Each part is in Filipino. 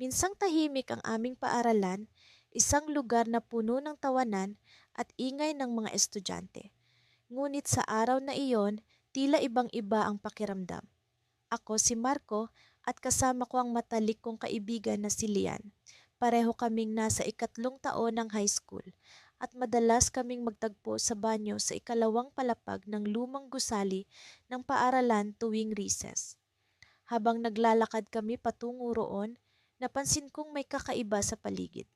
Minsang tahimik ang aming paaralan, isang lugar na puno ng tawanan at ingay ng mga estudyante. Ngunit sa araw na iyon, tila ibang-iba ang pakiramdam. Ako si Marco at kasama ko ang matalik kong kaibigan na si Lian. Pareho kaming nasa ikatlong taon ng high school at madalas kaming magtagpo sa banyo sa ikalawang palapag ng lumang gusali ng paaralan tuwing recess. Habang naglalakad kami patungo roon, napansin kong may kakaiba sa paligid.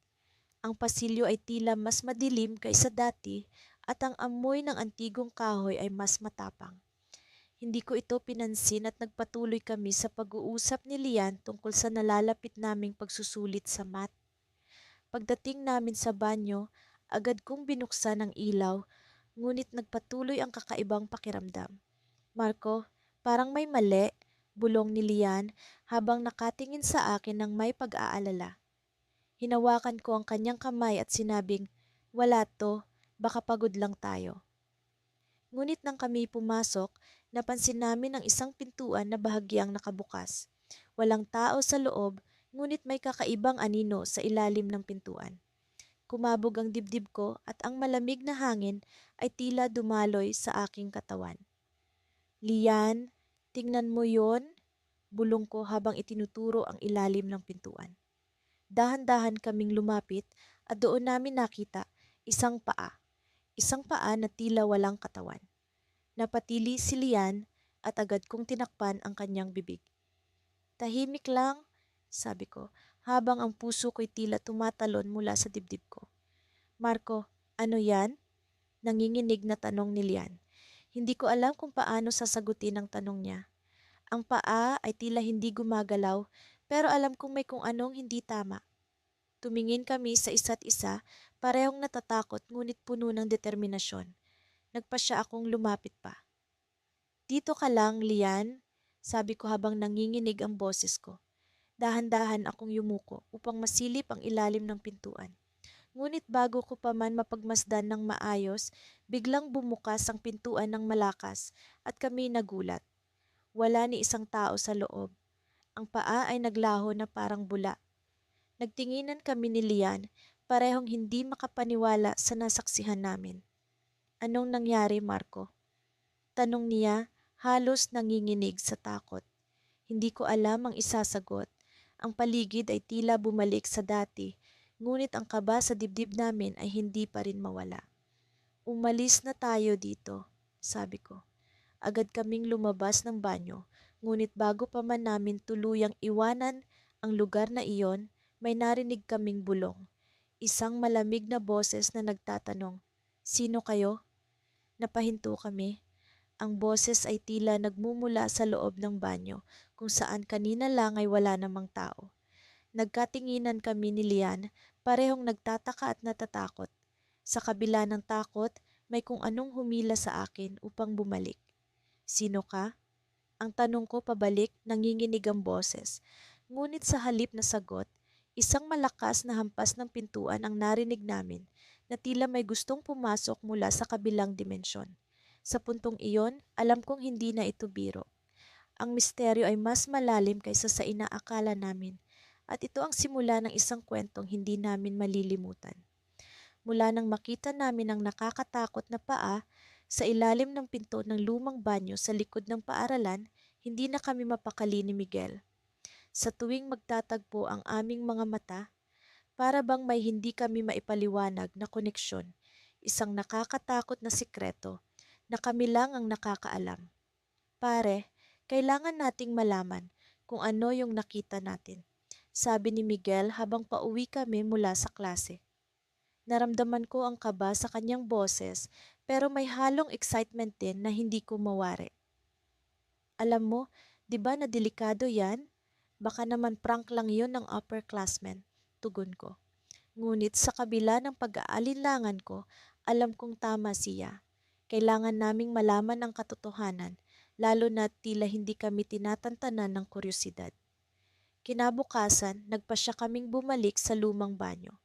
Ang pasilyo ay tila mas madilim kaysa dati at ang amoy ng antigong kahoy ay mas matapang. Hindi ko ito pinansin at nagpatuloy kami sa pag-uusap ni Lian tungkol sa nalalapit naming pagsusulit sa math. Pagdating namin sa banyo, agad kong binuksan ang ilaw, ngunit nagpatuloy ang kakaibang pakiramdam. Marco, parang may mali, bulong ni Lian habang nakatingin sa akin ng may pag-aalala. Hinawakan ko ang kanyang kamay at sinabing, "Wala to, baka pagod lang tayo." Ngunit nang kami pumasok, napansin namin ang isang pintuan na bahagyang nakabukas. Walang tao sa loob, ngunit may kakaibang anino sa ilalim ng pintuan. Kumabog ang dibdib ko at ang malamig na hangin ay tila dumaloy sa aking katawan. "Lian, tingnan mo yon," bulong ko habang itinuturo ang ilalim ng pintuan. Dahan-dahan kaming lumapit at doon namin nakita isang paa. Isang paa na tila walang katawan. Napatili si Lian at agad kong tinakpan ang kanyang bibig. "Tahimik lang," sabi ko, habang ang puso ko'y tila tumatalon mula sa dibdib ko. "Marco, ano yan?" Nanginginig na tanong ni Lian. Hindi ko alam kung paano sasagutin ang tanong niya. Ang paa ay tila hindi gumagalaw, pero alam kong may kung anong hindi tama. Tumingin kami sa isa't isa, parehong natatakot ngunit puno ng determinasyon. Nagpasya akong lumapit pa. "Dito ka lang, Lian," sabi ko habang nanginginig ang boses ko. Dahan-dahan akong yumuko upang masilip ang ilalim ng pintuan. Ngunit bago ko pa man mapagmasdan ng maayos, biglang bumukas ang pintuan ng malakas at kami nagulat. Wala ni isang tao sa loob. Ang paa ay naglaho na parang bula. Nagtinginan kami ni Lian, parehong hindi makapaniwala sa nasaksihan namin. "Anong nangyari, Marco?" Tanong niya, halos nanginginig sa takot. Hindi ko alam ang isasagot. Ang paligid ay tila bumalik sa dati, ngunit ang kaba sa dibdib namin ay hindi pa rin mawala. "Umalis na tayo dito," sabi ko. Agad kaming lumabas ng banyo, ngunit bago pa man namin tuluyang iwanan ang lugar na iyon, may narinig kaming bulong. Isang malamig na boses na nagtatanong, "Sino kayo?" Napahinto kami. Ang boses ay tila nagmumula sa loob ng banyo, kung saan kanina lang ay wala namang tao. Nagkatinginan kami ni Lian, parehong nagtataka at natatakot. Sa kabila ng takot, may kung anong humila sa akin upang bumalik. "Sino ka?" Ang tanong ko pabalik, nanginginig ang boses. Ngunit sa halip na sagot, isang malakas na hampas ng pintuan ang narinig namin na tila may gustong pumasok mula sa kabilang dimensyon. Sa puntong iyon, alam kong hindi na ito biro. Ang misteryo ay mas malalim kaysa sa inaakala namin at ito ang simula ng isang kwentong hindi namin malilimutan. Mula nang makita namin ang nakakatakot na paa sa ilalim ng pinto ng lumang banyo sa likod ng paaralan, hindi na kami mapakali ni Miguel. Sa tuwing magtatagpo ang aming mga mata, para bang may hindi kami maipaliwanag na koneksyon, isang nakakatakot na sikreto na kami lang ang nakakaalam. "Pare, kailangan nating malaman kung ano yung nakita natin," sabi ni Miguel habang pauwi kami mula sa klase. Naramdaman ko ang kaba sa kanyang boses, pero may halong excitement din na hindi ko mawari. "Alam mo, di ba na delikado yan? Baka naman prank lang yun ng upperclassmen," tugon ko. Ngunit sa kabila ng pag-aalinlangan ko, alam kong tama siya. Kailangan naming malaman ang katotohanan, lalo na tila hindi kami tinatantanan ng kuryosidad. Kinabukasan, nagpasya kaming bumalik sa lumang banyo.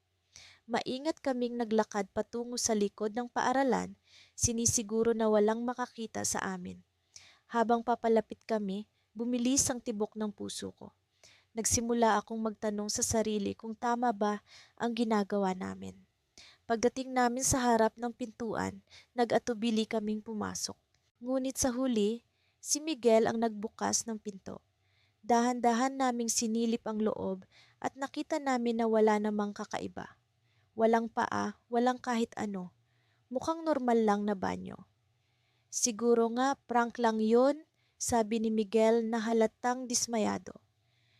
Maingat kaming naglakad patungo sa likod ng paaralan, sinisiguro na walang makakita sa amin. Habang papalapit kami, bumilis ang tibok ng puso ko. Nagsimula akong magtanong sa sarili kung tama ba ang ginagawa namin. Pagdating namin sa harap ng pintuan, nag-atubili kaming pumasok. Ngunit sa huli, si Miguel ang nagbukas ng pinto. Dahan-dahan naming sinilip ang loob at nakita namin na wala namang kakaiba. Walang paa, walang kahit ano. Mukhang normal lang na banyo. Siguro nga prank lang yun, sabi ni Miguel na halatang dismayado.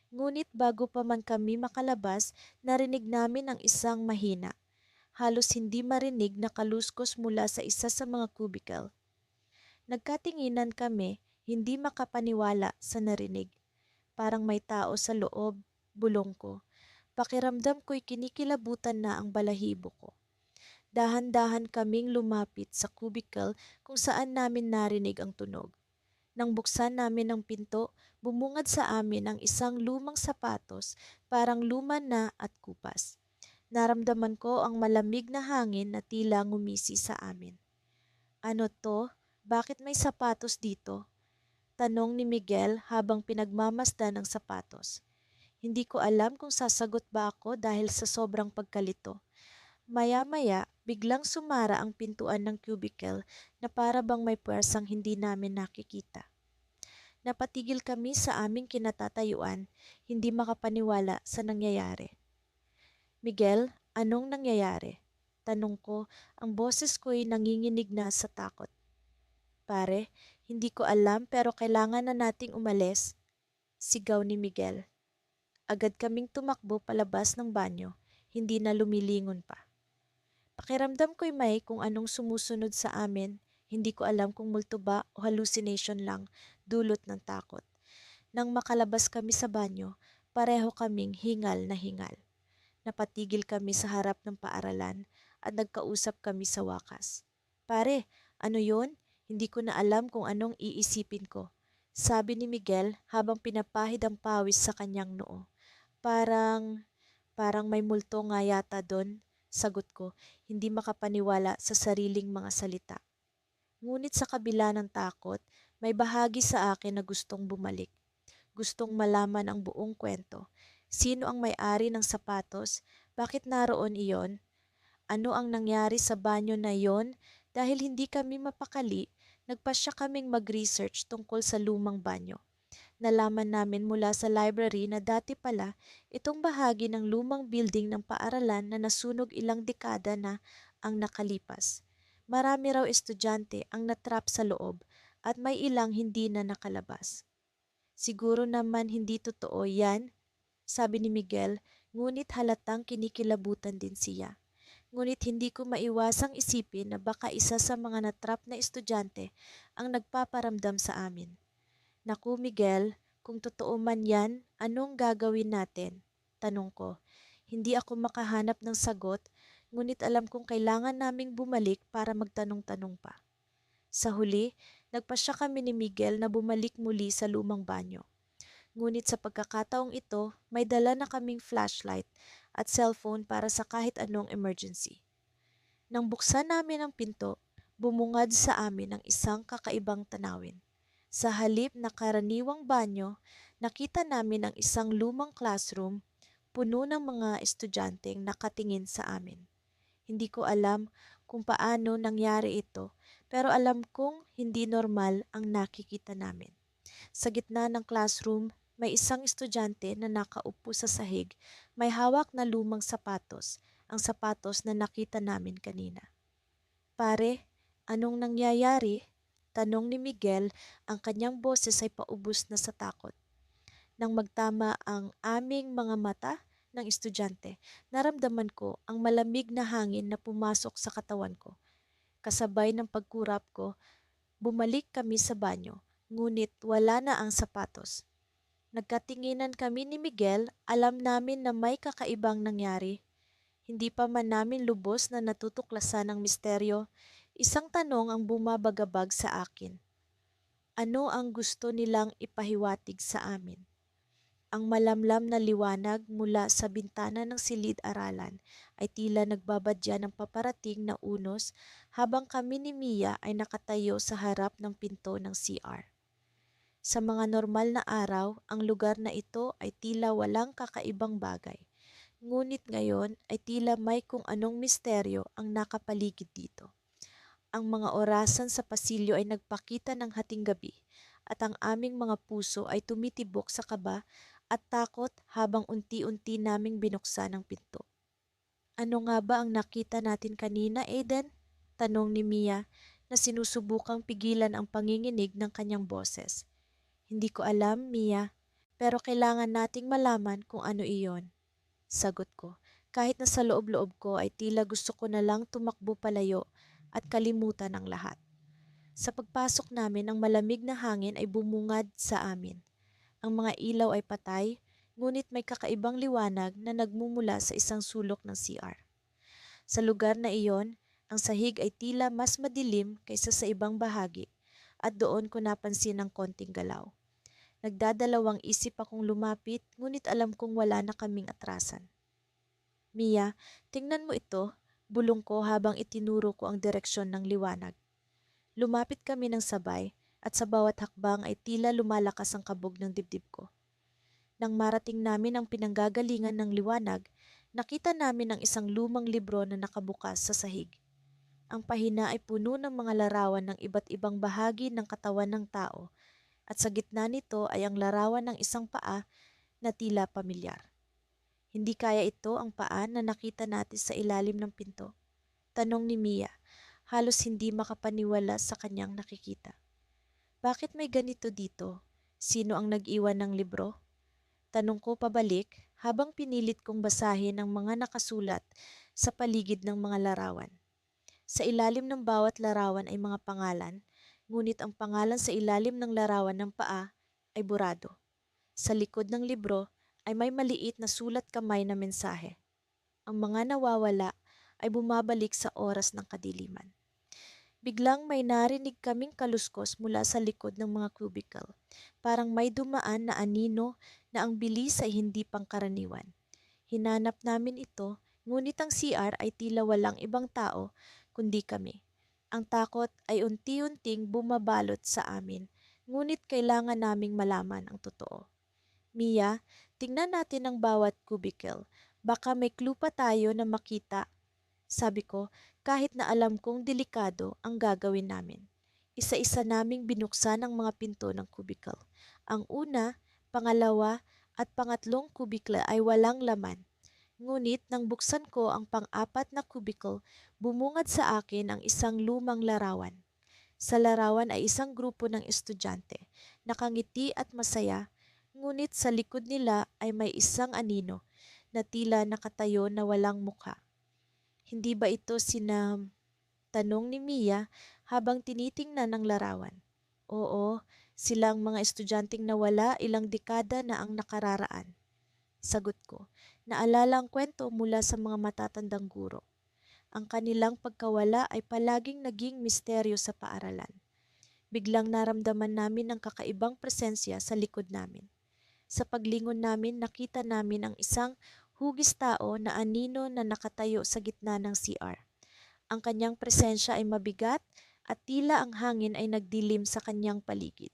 Ngunit bago pa man kami makalabas, narinig namin ang isang mahina, halos hindi marinig na kaluskos mula sa isa sa mga cubicle. Nagkatinginan kami, hindi makapaniwala sa narinig. Parang may tao sa loob, bulong ko. Pakiramdam ko'y kinikilabutan na ang balahibo ko. Dahan-dahan kaming lumapit sa cubicle kung saan namin narinig ang tunog. Nang buksan namin ang pinto, bumungad sa amin ang isang lumang sapatos, parang luma na at kupas. Naramdaman ko ang malamig na hangin na tila ngumisi sa amin. Ano to? Bakit may sapatos dito? Tanong ni Miguel habang pinagmamasdan ang sapatos. Hindi ko alam kung sasagot ba ako dahil sa sobrang pagkalito. Maya-maya, biglang sumara ang pintuan ng cubicle na para bang may puwersang hindi namin nakikita. Napatigil kami sa aming kinatatayuan, hindi makapaniwala sa nangyayari. Miguel, anong nangyayari? Tanong ko, ang boses ko'y nanginginig na sa takot. Pare, hindi ko alam pero kailangan na nating umalis, sigaw ni Miguel. Agad kaming tumakbo palabas ng banyo, hindi na lumilingon pa. Pakiramdam ko'y may kung anong sumusunod sa amin, hindi ko alam kung multo ba o hallucination lang, dulot ng takot. Nang makalabas kami sa banyo, pareho kaming hingal na hingal. Napatigil kami sa harap ng paaralan at nagkausap kami sa wakas. Pare, ano yon? Hindi ko na alam kung anong iisipin ko, sabi ni Miguel habang pinapahid ang pawis sa kanyang noo. Parang, parang may multo nga yata doon, sagot ko, hindi makapaniwala sa sariling mga salita. Ngunit sa kabila ng takot, may bahagi sa akin na gustong bumalik. Gustong malaman ang buong kwento. Sino ang may-ari ng sapatos? Bakit naroon iyon? Ano ang nangyari sa banyo na iyon? Dahil hindi kami mapakali, nagpasya kaming mag-research tungkol sa lumang banyo. Nalaman namin mula sa library na dati pala itong bahagi ng lumang building ng paaralan na nasunog ilang dekada na ang nakalipas. Marami raw estudyante ang natrap sa loob at may ilang hindi na nakalabas. Siguro naman hindi totoo yan, sabi ni Miguel, ngunit halatang kinikilabutan din siya. Ngunit hindi ko maiwasang isipin na baka isa sa mga natrap na estudyante ang nagpaparamdam sa amin. Naku Miguel, kung totoo man yan, anong gagawin natin? Tanong ko. Hindi ako makahanap ng sagot, ngunit alam kong kailangan naming bumalik para magtanong-tanong pa. Sa huli, nagpasya kami ni Miguel na bumalik muli sa lumang banyo. Ngunit sa pagkakataong ito, may dala na kaming flashlight at cellphone para sa kahit anong emergency. Nang buksan namin ang pinto, bumungad sa amin ang isang kakaibang tanawin. Sa halip na karaniwang banyo, nakita namin ang isang lumang classroom puno ng mga estudyanteng nakatingin sa amin. Hindi ko alam kung paano nangyari ito, pero alam kong hindi normal ang nakikita namin. Sa gitna ng classroom, may isang estudyante na nakaupo sa sahig, may hawak na lumang sapatos, ang sapatos na nakita namin kanina. Pare, anong nangyayari? Tanong ni Miguel, ang kanyang boses ay paubos na sa takot. Nang magtama ang aming mga mata ng estudyante, naramdaman ko ang malamig na hangin na pumasok sa katawan ko. Kasabay ng pagkurap ko, bumalik kami sa banyo, ngunit wala na ang sapatos. Nagkatinginan kami ni Miguel, alam namin na may kakaibang nangyari. Hindi pa man namin lubos na natutuklasan ang misteryo, isang tanong ang bumabagabag sa akin. Ano ang gusto nilang ipahiwatig sa amin? Ang malamlam na liwanag mula sa bintana ng silid-aralan ay tila nagbabadya ng paparating na unos habang kami ni Mia ay nakatayo sa harap ng pinto ng CR. Sa mga normal na araw, ang lugar na ito ay tila walang kakaibang bagay. Ngunit ngayon ay tila may kung anong misteryo ang nakapaligid dito. Ang mga orasan sa pasilyo ay nagpakita ng hating gabi at ang aming mga puso ay tumitibok sa kaba at takot habang unti-unti naming binuksan ang pinto. Ano nga ba ang nakita natin kanina, Aiden? Tanong ni Mia na sinusubukang pigilan ang panginginig ng kanyang boses. Hindi ko alam, Mia, pero kailangan nating malaman kung ano iyon. Sagot ko, kahit na sa loob-loob ko ay tila gusto ko na lang tumakbo palayo at kalimutan ang lahat. Sa pagpasok namin, ang malamig na hangin ay bumungad sa amin. Ang mga ilaw ay patay, ngunit may kakaibang liwanag na nagmumula sa isang sulok ng CR. Sa lugar na iyon, ang sahig ay tila mas madilim kaysa sa ibang bahagi at doon ko napansin ang konting galaw. Nagdadalawang isip akong lumapit, ngunit alam kong wala na kaming atrasan. Mia, tingnan mo ito, bulong ko habang itinuro ko ang direksyon ng liwanag. Lumapit kami ng sabay at sa bawat hakbang ay tila lumalakas ang kabog ng dibdib ko. Nang marating namin ang pinanggagalingan ng liwanag, nakita namin ang isang lumang libro na nakabukas sa sahig. Ang pahina ay puno ng mga larawan ng iba't ibang bahagi ng katawan ng tao at sa gitna nito ay ang larawan ng isang paa na tila pamilyar. Hindi kaya ito ang paa na nakita natin sa ilalim ng pinto? Tanong ni Mia, halos hindi makapaniwala sa kanyang nakikita. Bakit may ganito dito? Sino ang nag-iwan ng libro? Tanong ko pabalik habang pinilit kong basahin ang mga nakasulat sa paligid ng mga larawan. Sa ilalim ng bawat larawan ay mga pangalan, ngunit ang pangalan sa ilalim ng larawan ng paa ay burado. Sa likod ng libro ay may maliit na sulat kamay na mensahe. Ang mga nawawala ay bumabalik sa oras ng kadiliman. Biglang may narinig kaming kaluskos mula sa likod ng mga cubicle. Parang may dumaan na anino na ang bilis ay hindi pangkaraniwan. Hinanap namin ito, ngunit ang CR ay tila walang ibang tao kundi kami. Ang takot ay unti-unting bumabalot sa amin, ngunit kailangan naming malaman ang totoo. Mia, tingnan natin ang bawat cubicle. Baka may clue pa tayo na makita. Sabi ko, kahit na alam kong delikado ang gagawin namin. Isa-isa naming binuksan ang mga pinto ng cubicle. Ang una, pangalawa, at pangatlong cubicle ay walang laman. Ngunit nang buksan ko ang pang-apat na cubicle, bumungad sa akin ang isang lumang larawan. Sa larawan ay isang grupo ng estudyante, nakangiti at masaya, ngunit sa likod nila ay may isang anino na tila nakatayo na walang mukha. Hindi ba ito sina Tanong ni Mia habang tinitingnan ang larawan. Oo, silang mga estudyanteng nawala ilang dekada na ang nakararaan. Sagot ko, naalala ang kwento mula sa mga matatandang guro. Ang kanilang pagkawala ay palaging naging misteryo sa paaralan. Biglang naramdaman namin ang kakaibang presensya sa likod namin. Sa paglingon namin, nakita namin ang isang hugis tao na anino na nakatayo sa gitna ng CR. Ang kanyang presensya ay mabigat at tila ang hangin ay nagdilim sa kanyang paligid.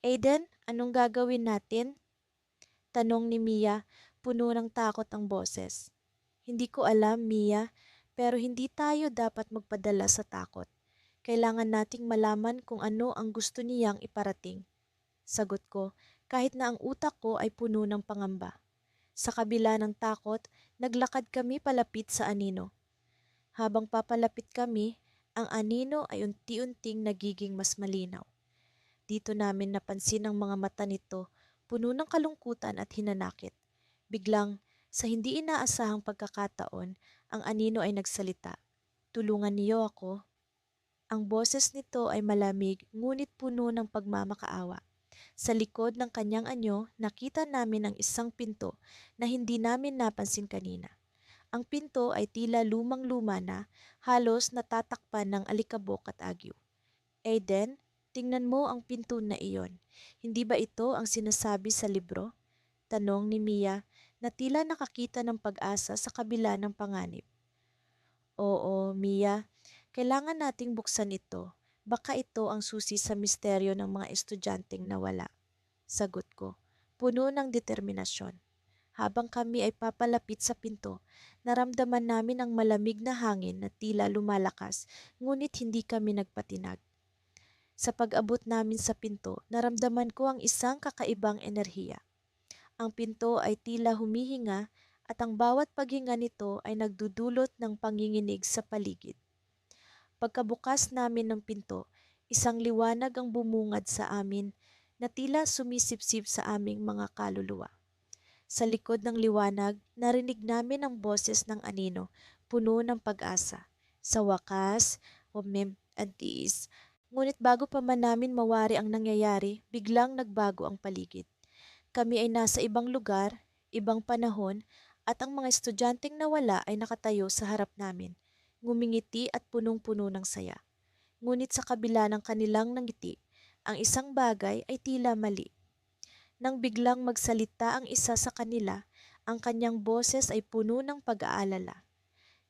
Aiden, anong gagawin natin? Tanong ni Mia, puno ng takot ang boses. Hindi ko alam, Mia, pero hindi tayo dapat magpadala sa takot. Kailangan nating malaman kung ano ang gusto niyang iparating. Sagot ko, kahit na ang utak ko ay puno ng pangamba. Sa kabila ng takot, naglakad kami palapit sa anino. Habang papalapit kami, ang anino ay unti-unting nagiging mas malinaw. Dito namin napansin ang mga mata nito, puno ng kalungkutan at hinanakit. Biglang, sa hindi inaasahang pagkakataon, ang anino ay nagsalita. Tulungan niyo ako. Ang boses nito ay malamig ngunit puno ng pagmamakaawa. Sa likod ng kanyang anyo, nakita namin ang isang pinto na hindi namin napansin kanina. Ang pinto ay tila lumang-luma na, halos natatakpan ng alikabok at agyo. Aiden, tingnan mo ang pinto na iyon. Hindi ba ito ang sinasabi sa libro? Tanong ni Mia na tila nakakita ng pag-asa sa kabila ng panganib. Oo, Mia, kailangan nating buksan ito. Baka ito ang susi sa misteryo ng mga estudyanteng nawala. Sagot ko, puno ng determinasyon. Habang kami ay papalapit sa pinto, naramdaman namin ang malamig na hangin na tila lumalakas, ngunit hindi kami nagpatinag. Sa pag-abot namin sa pinto, naramdaman ko ang isang kakaibang enerhiya. Ang pinto ay tila humihinga at ang bawat paghinga nito ay nagdudulot ng panginginig sa paligid. Pagkabukas namin ng pinto, isang liwanag ang bumungad sa amin na tila sumisipsip sa aming mga kaluluwa. Sa likod ng liwanag, narinig namin ang boses ng anino, puno ng pag-asa. Sa wakas, humim at tiis. Ngunit bago pa man namin mawari ang nangyayari, biglang nagbago ang paligid. Kami ay nasa ibang lugar, ibang panahon, at ang mga estudyanteng nawala ay nakatayo sa harap namin, ngumingiti at punong-puno ng saya. Ngunit sa kabila ng kanilang ngiti, ang isang bagay ay tila mali. Nang biglang magsalita ang isa sa kanila, ang kanyang boses ay puno ng pag-aalala.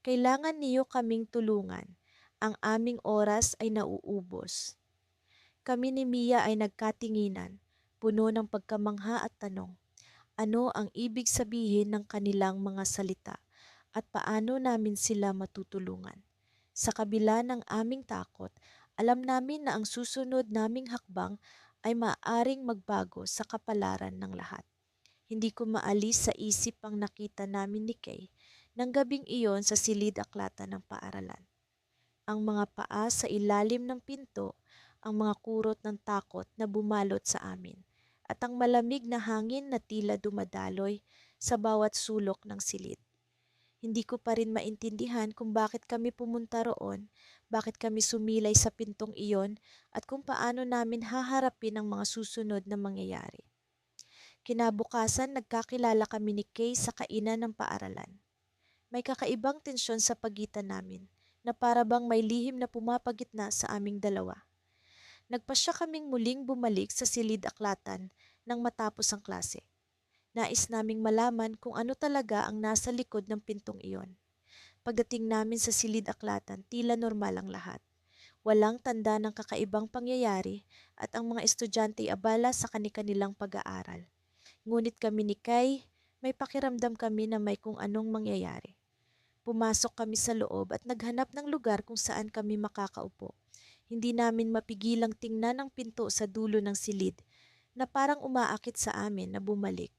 Kailangan niyo kaming tulungan. Ang aming oras ay nauubos. Kami ni Mia ay nagkatinginan, puno ng pagkamangha at tanong. Ano ang ibig sabihin ng kanilang mga salita at paano namin sila matutulungan? Sa kabila ng aming takot, alam namin na ang susunod naming hakbang ay maaaring magbago sa kapalaran ng lahat. Hindi ko maalis sa isip ang nakita namin ni Kay ng gabing iyon sa silid-aklatan ng paaralan. Ang mga paa sa ilalim ng pinto, ang mga kurot ng takot na bumalot sa amin, at ang malamig na hangin na tila dumadaloy sa bawat sulok ng silid. Hindi ko pa rin maintindihan kung bakit kami pumunta roon, bakit kami sumilay sa pintong iyon, at kung paano namin haharapin ang mga susunod na mangyayari. Kinabukasan, nagkakilala kami ni Kay sa kainan ng paaralan. May kakaibang tensyon sa pagitan namin na para bang may lihim na pumapagitna sa aming dalawa. Nagpasya kaming muling bumalik sa silid-aklatan nang matapos ang klase. Nais naming malaman kung ano talaga ang nasa likod ng pintong iyon. Pagdating namin sa silid-aklatan, tila normal ang lahat. Walang tanda ng kakaibang pangyayari at ang mga estudyante ay abala sa kanilang pag-aaral. Ngunit kami ni Kai, may pakiramdam kami na may kung anong mangyayari. Pumasok kami sa loob at naghanap ng lugar kung saan kami makakaupo. Hindi namin mapigilang tingnan ang pinto sa dulo ng silid na parang umaakit sa amin na bumalik.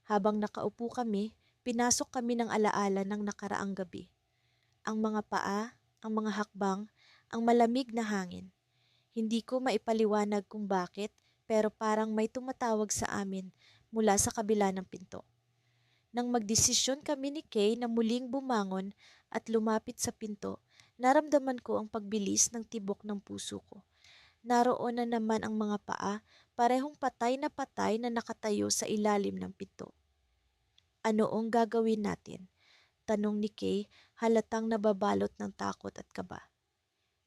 Habang nakaupo kami, pinasok kami ng alaala ng nakaraang gabi. Ang mga paa, ang mga hakbang, ang malamig na hangin. Hindi ko maipaliwanag kung bakit, pero parang may tumatawag sa amin mula sa kabila ng pinto. Nang magdesisyon kami ni Kay na muling bumangon at lumapit sa pinto, naramdaman ko ang pagbilis ng tibok ng puso ko. Naroon na naman ang mga paa, parehong patay na nakatayo sa ilalim ng pinto. Ano ang gagawin natin? Tanong ni Kay, halatang nababalot ng takot at kaba.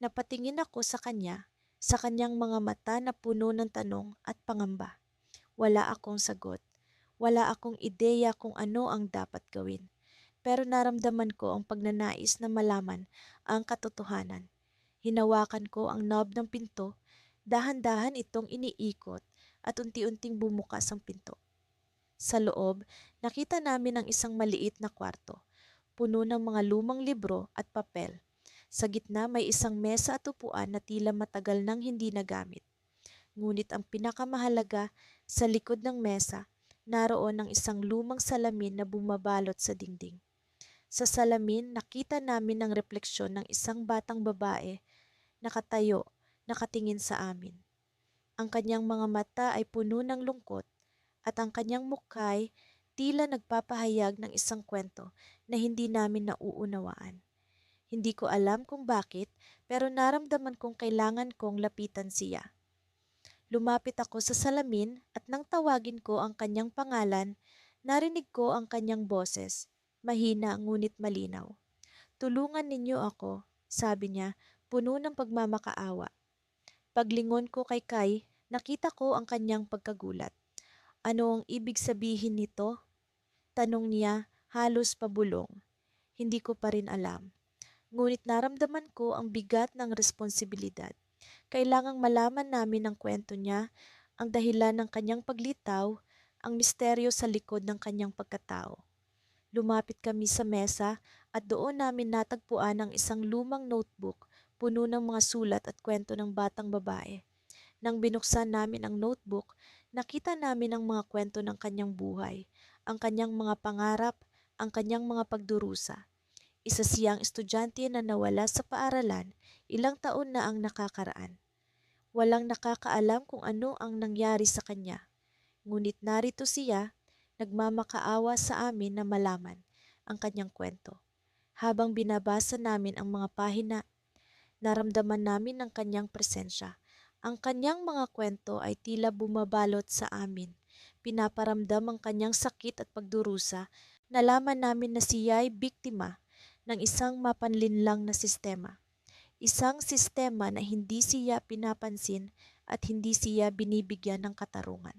Napatingin ako sa kanyang mga mata na puno ng tanong at pangamba. Wala akong sagot. Wala akong ideya kung ano ang dapat gawin. Pero naramdaman ko ang pagnanais na malaman ang katotohanan. Hinawakan ko ang knob ng pinto, dahan-dahan itong iniikot at unti-unting bumukas ang pinto. Sa loob, nakita namin ang isang maliit na kwarto, puno ng mga lumang libro at papel. Sa gitna may isang mesa at upuan na tila matagal nang hindi nagamit. Ngunit ang pinakamahalaga, sa likod ng mesa, naroon ang isang lumang salamin na bumabalot sa dingding. Sa salamin, nakita namin ang refleksyon ng isang batang babae, nakatayo, nakatingin sa amin. Ang kanyang mga mata ay puno ng lungkot at ang kanyang mukha tila nagpapahayag ng isang kwento na hindi namin nauunawaan. Hindi ko alam kung bakit, pero naramdaman kong kailangan kong lapitan siya. Lumapit ako sa salamin at nang tawagin ko ang kanyang pangalan, narinig ko ang kanyang boses, mahina ngunit malinaw. Tulungan ninyo ako, sabi niya, puno ng pagmamakaawa. Paglingon ko kay Kai, nakita ko ang kanyang pagkagulat. Ano ang ibig sabihin nito? Tanong niya, halos pabulong. Hindi ko pa rin alam. Ngunit naramdaman ko ang bigat ng responsibilidad. Kailangang malaman namin ang kwento niya, ang dahilan ng kanyang paglitaw, ang misteryo sa likod ng kanyang pagkatao. Lumapit kami sa mesa at doon namin natagpuan ang isang lumang notebook puno ng mga sulat at kwento ng batang babae. Nang binuksan namin ang notebook, nakita namin ang mga kwento ng kanyang buhay, ang kanyang mga pangarap, ang kanyang mga pagdurusa. Isa siyang estudyante na nawala sa paaralan, ilang taon na ang nakakaraan. Walang nakakaalam kung ano ang nangyari sa kanya. Ngunit narito siya, nagmamakaawa sa amin na malaman ang kanyang kwento. Habang binabasa namin ang mga pahina, naramdaman namin ang kanyang presensya. Ang kanyang mga kwento ay tila bumabalot sa amin. Pinaparamdam ang kanyang sakit at pagdurusa. Nalaman namin na siya ay biktima ng isang mapanlinlang na sistema. Isang sistema na hindi siya pinapansin at hindi siya binibigyan ng katarungan.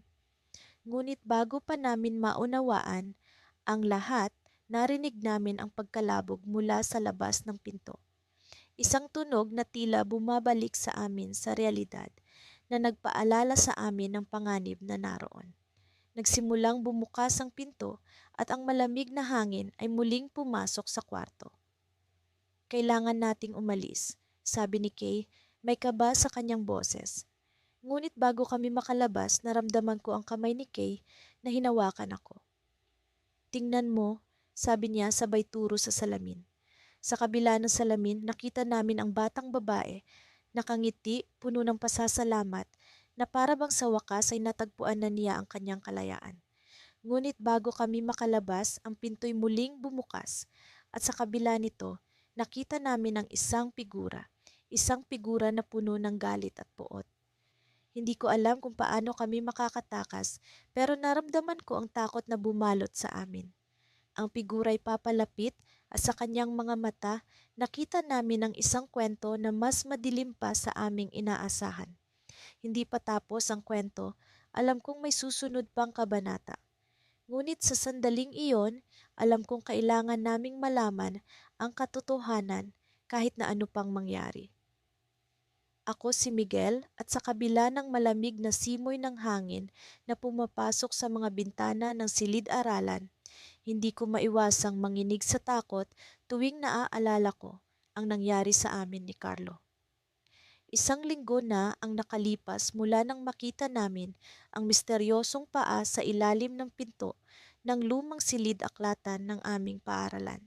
Ngunit bago pa namin maunawaan ang lahat, narinig namin ang pagkalabog mula sa labas ng pinto. Isang tunog na tila bumabalik sa amin sa realidad na nagpaalala sa amin ng panganib na naroon. Nagsimulang bumukas ang pinto at ang malamig na hangin ay muling pumasok sa kwarto. Kailangan nating umalis, sabi ni Kay, may kaba sa kanyang boses. Ngunit bago kami makalabas, naramdaman ko ang kamay ni Kay na hinawakan ako. Tingnan mo, sabi niya sabay turo sa salamin. Sa kabila ng salamin, nakita namin ang batang babae, nakangiti, puno ng pasasalamat, na para bang sa wakas ay natagpuan na niya ang kanyang kalayaan. Ngunit bago kami makalabas, ang pinto'y muling bumukas at sa kabila nito, nakita namin ang isang figura na puno ng galit at puot. Hindi ko alam kung paano kami makakatakas pero naramdaman ko ang takot na bumalot sa amin. Ang figura'y papalapit at sa kanyang mga mata nakita namin ang isang kwento na mas madilim pa sa aming inaasahan. Hindi pa tapos ang kwento, alam kong may susunod pang kabanata. Ngunit sa sandaling iyon, alam kong kailangan naming malaman ang katotohanan kahit na ano pang mangyari. Ako si Miguel at sa kabila ng malamig na simoy ng hangin na pumapasok sa mga bintana ng silid-aralan, hindi ko maiwasang manginig sa takot tuwing naaalala ko ang nangyari sa amin ni Carlo. Isang linggo na ang nakalipas mula nang makita namin ang misteryosong paa sa ilalim ng pinto ng lumang silid-aklatan ng aming paaralan.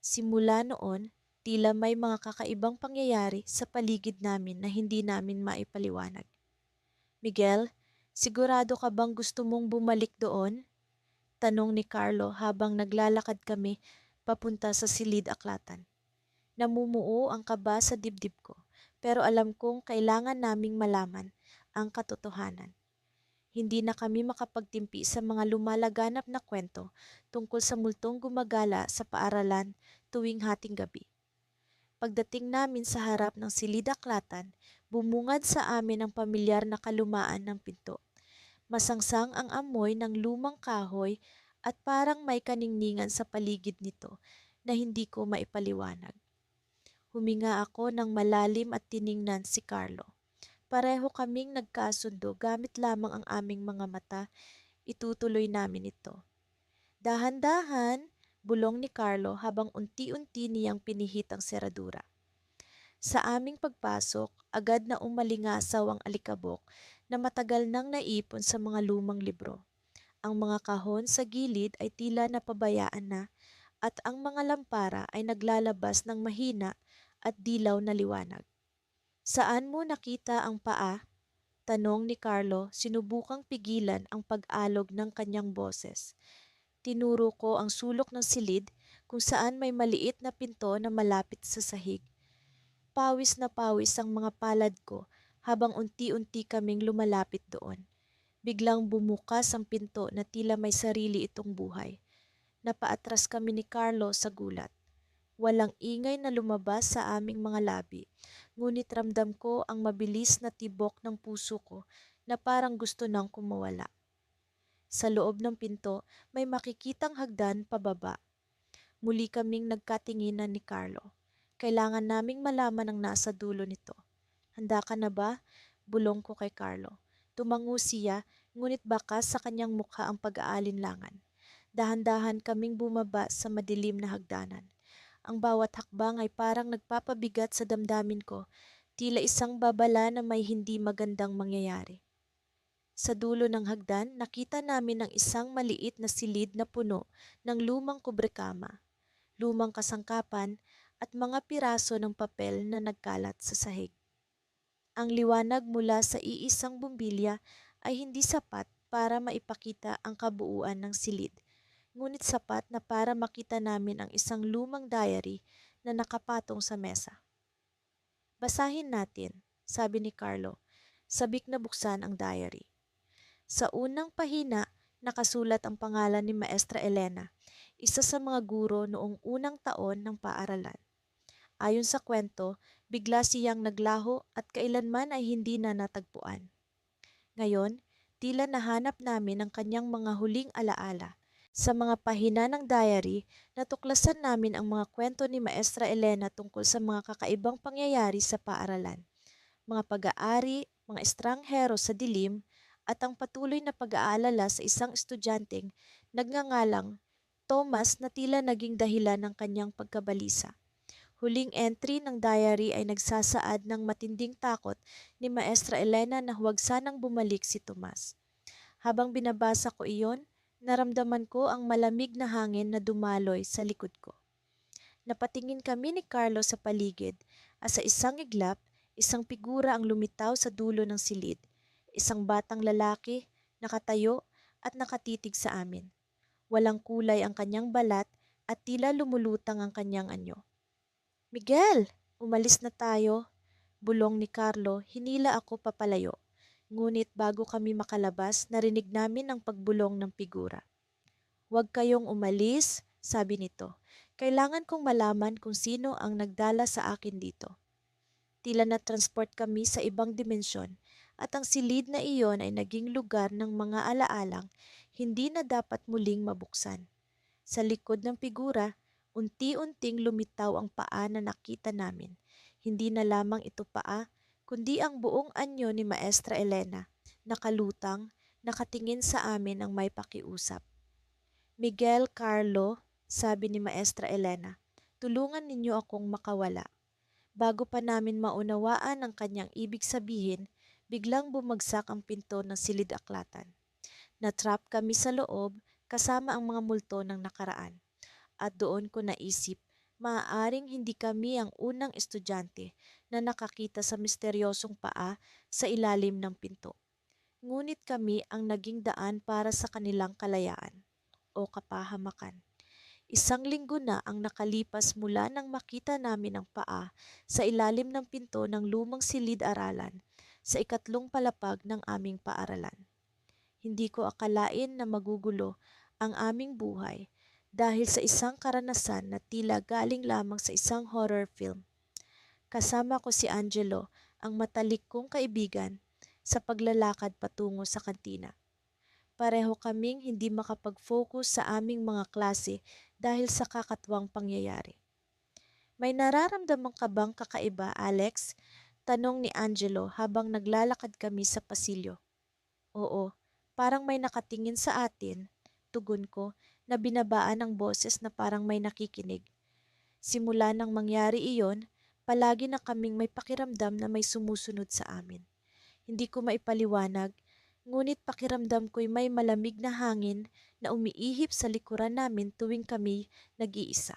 Simula noon, tila may mga kakaibang pangyayari sa paligid namin na hindi namin maipaliwanag. Miguel, sigurado ka bang gusto mong bumalik doon? Tanong ni Carlo habang naglalakad kami papunta sa silid-aklatan. Namumuo ang kaba sa dibdib ko, pero alam kong kailangan naming malaman ang katotohanan. Hindi na kami makapagtimpi sa mga lumalaganap na kwento tungkol sa multong gumagala sa paaralan tuwing hating gabi. Pagdating namin sa harap ng silid-aklatan, bumungad sa amin ang pamilyar na kalumaan ng pinto. Masangsang ang amoy ng lumang kahoy at parang may kaningningan sa paligid nito na hindi ko maipaliwanag. Huminga ako ng malalim at tiningnan si Carlo. Pareho kaming nagkasundo gamit lamang ang aming mga mata. Itutuloy namin ito. Dahan-dahan, bulong ni Carlo habang unti-unti niyang pinihit ang seradura. Sa aming pagpasok, agad na umalingasaw ang alikabok na matagal nang naipon sa mga lumang libro. Ang mga kahon sa gilid ay tila napabayaan na at ang mga lampara ay naglalabas ng mahina at dilaw na liwanag. Saan mo nakita ang paa? Tanong ni Carlo, sinubukang pigilan ang pag-alog ng kanyang boses. Tinuro ko ang sulok ng silid kung saan may maliit na pinto na malapit sa sahig. Pawis na pawis ang mga palad ko habang unti-unti kaming lumalapit doon. Biglang bumukas ang pinto na tila may sarili itong buhay. Napaatras kami ni Carlo sa gulat. Walang ingay na lumabas sa aming mga labi, ngunit ramdam ko ang mabilis na tibok ng puso ko na parang gusto nang kumawala. Sa loob ng pinto, may makikitang hagdan pababa. Muli kaming nagkatinginan ni Carlo. Kailangan naming malaman ang nasa dulo nito. Handa ka na ba? Bulong ko kay Carlo. Tumango siya, ngunit bakas sa kanyang mukha ang pag-aalinlangan. Dahan-dahan kaming bumaba sa madilim na hagdanan. Ang bawat hakbang ay parang nagpapabigat sa damdamin ko, tila isang babala na may hindi magandang mangyayari. Sa dulo ng hagdan, nakita namin ang isang maliit na silid na puno ng lumang kubrekama, lumang kasangkapan at mga piraso ng papel na nagkalat sa sahig. Ang liwanag mula sa iisang bumbilya ay hindi sapat para maipakita ang kabuuan ng silid, ngunit sapat na para makita namin ang isang lumang diary na nakapatong sa mesa. Basahin natin, sabi ni Carlo, sabik na buksan ang diary. Sa unang pahina, nakasulat ang pangalan ni Maestra Elena, isa sa mga guro noong unang taon ng paaralan. Ayon sa kwento, bigla siyang naglaho at kailanman ay hindi na natagpuan. Ngayon, tila nahanap namin ang kanyang mga huling alaala. Sa mga pahina ng diary, natuklasan namin ang mga kwento ni Maestra Elena tungkol sa mga kakaibang pangyayari sa paaralan, mga pag-aari, mga estranghero sa dilim, at ang patuloy na pag-aalala sa isang estudyanteng nagngangalang Thomas na tila naging dahilan ng kanyang pagkabalisa. Huling entry ng diary ay nagsasaad ng matinding takot ni Maestra Elena na huwag sanang bumalik si Tomas. Habang binabasa ko iyon, naramdaman ko ang malamig na hangin na dumaloy sa likod ko. Napatingin kami ni Carlo sa paligid at sa isang iglap, isang figura ang lumitaw sa dulo ng silid. Isang batang lalaki, nakatayo at nakatitig sa amin. Walang kulay ang kanyang balat at tila lumulutang ang kanyang anyo. Miguel, umalis na tayo, bulong ni Carlo, hinila ako papalayo. Ngunit bago kami makalabas, narinig namin ang pagbulong ng figura. Huwag kayong umalis, sabi nito. Kailangan kong malaman kung sino ang nagdala sa akin dito. Tila na-transport kami sa ibang dimensyon at ang silid na iyon ay naging lugar ng mga alaalang hindi na dapat muling mabuksan. Sa likod ng figura, unti-unting lumitaw ang paa na nakita namin. Hindi na lamang ito paa, kundi ang buong anyo ni Maestra Elena, nakalutang, nakatingin sa amin ang may pakiusap. Miguel, Carlo, sabi ni Maestra Elena, tulungan ninyo akong makawala. Bago pa namin maunawaan ang kanyang ibig sabihin, biglang bumagsak ang pinto ng silid-aklatan. Natrap kami sa loob kasama ang mga multo ng nakaraan. At doon ko naisip, maaaring hindi kami ang unang estudyante na nakakita sa misteryosong paa sa ilalim ng pinto. Ngunit kami ang naging daan para sa kanilang kalayaan o kapahamakan. Isang linggo na ang nakalipas mula nang makita namin ang paa sa ilalim ng pinto ng lumang silid-aralan sa ikatlong palapag ng aming paaralan. Hindi ko akalain na magugulo ang aming buhay dahil sa isang karanasan na tila galing lamang sa isang horror film. Kasama ko si Angelo, ang matalik kong kaibigan, sa paglalakad patungo sa kantina. Pareho kaming hindi makapag-focus sa aming mga klase dahil sa kakatwang pangyayari. May nararamdaman ka bang kakaiba, Alex? Tanong ni Angelo habang naglalakad kami sa pasilyo. Oo, parang may nakatingin sa atin, tugon ko, na binabaan ng boses na parang may nakikinig. Simula nang mangyari iyon, palagi na kaming may pakiramdam na may sumusunod sa amin. Hindi ko maipaliwanag, ngunit pakiramdam ko'y may malamig na hangin na umiihip sa likuran namin tuwing kami nag-iisa.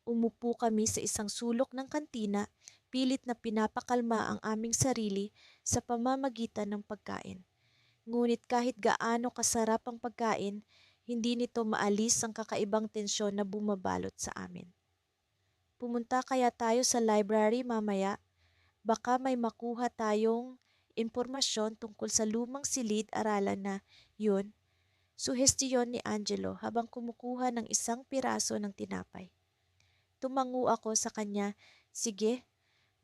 Umupo kami sa isang sulok ng kantina, pilit na pinapakalma ang aming sarili sa pamamagitan ng pagkain. Ngunit kahit gaano kasarap ang pagkain, hindi nito maalis ang kakaibang tensyon na bumabalot sa amin. Pumunta kaya tayo sa library mamaya? Baka may makuha tayong impormasyon tungkol sa lumang silid-aralan na yun, suhestiyon ni Angelo habang kumukuha ng isang piraso ng tinapay. Tumango ako sa kanya, sige,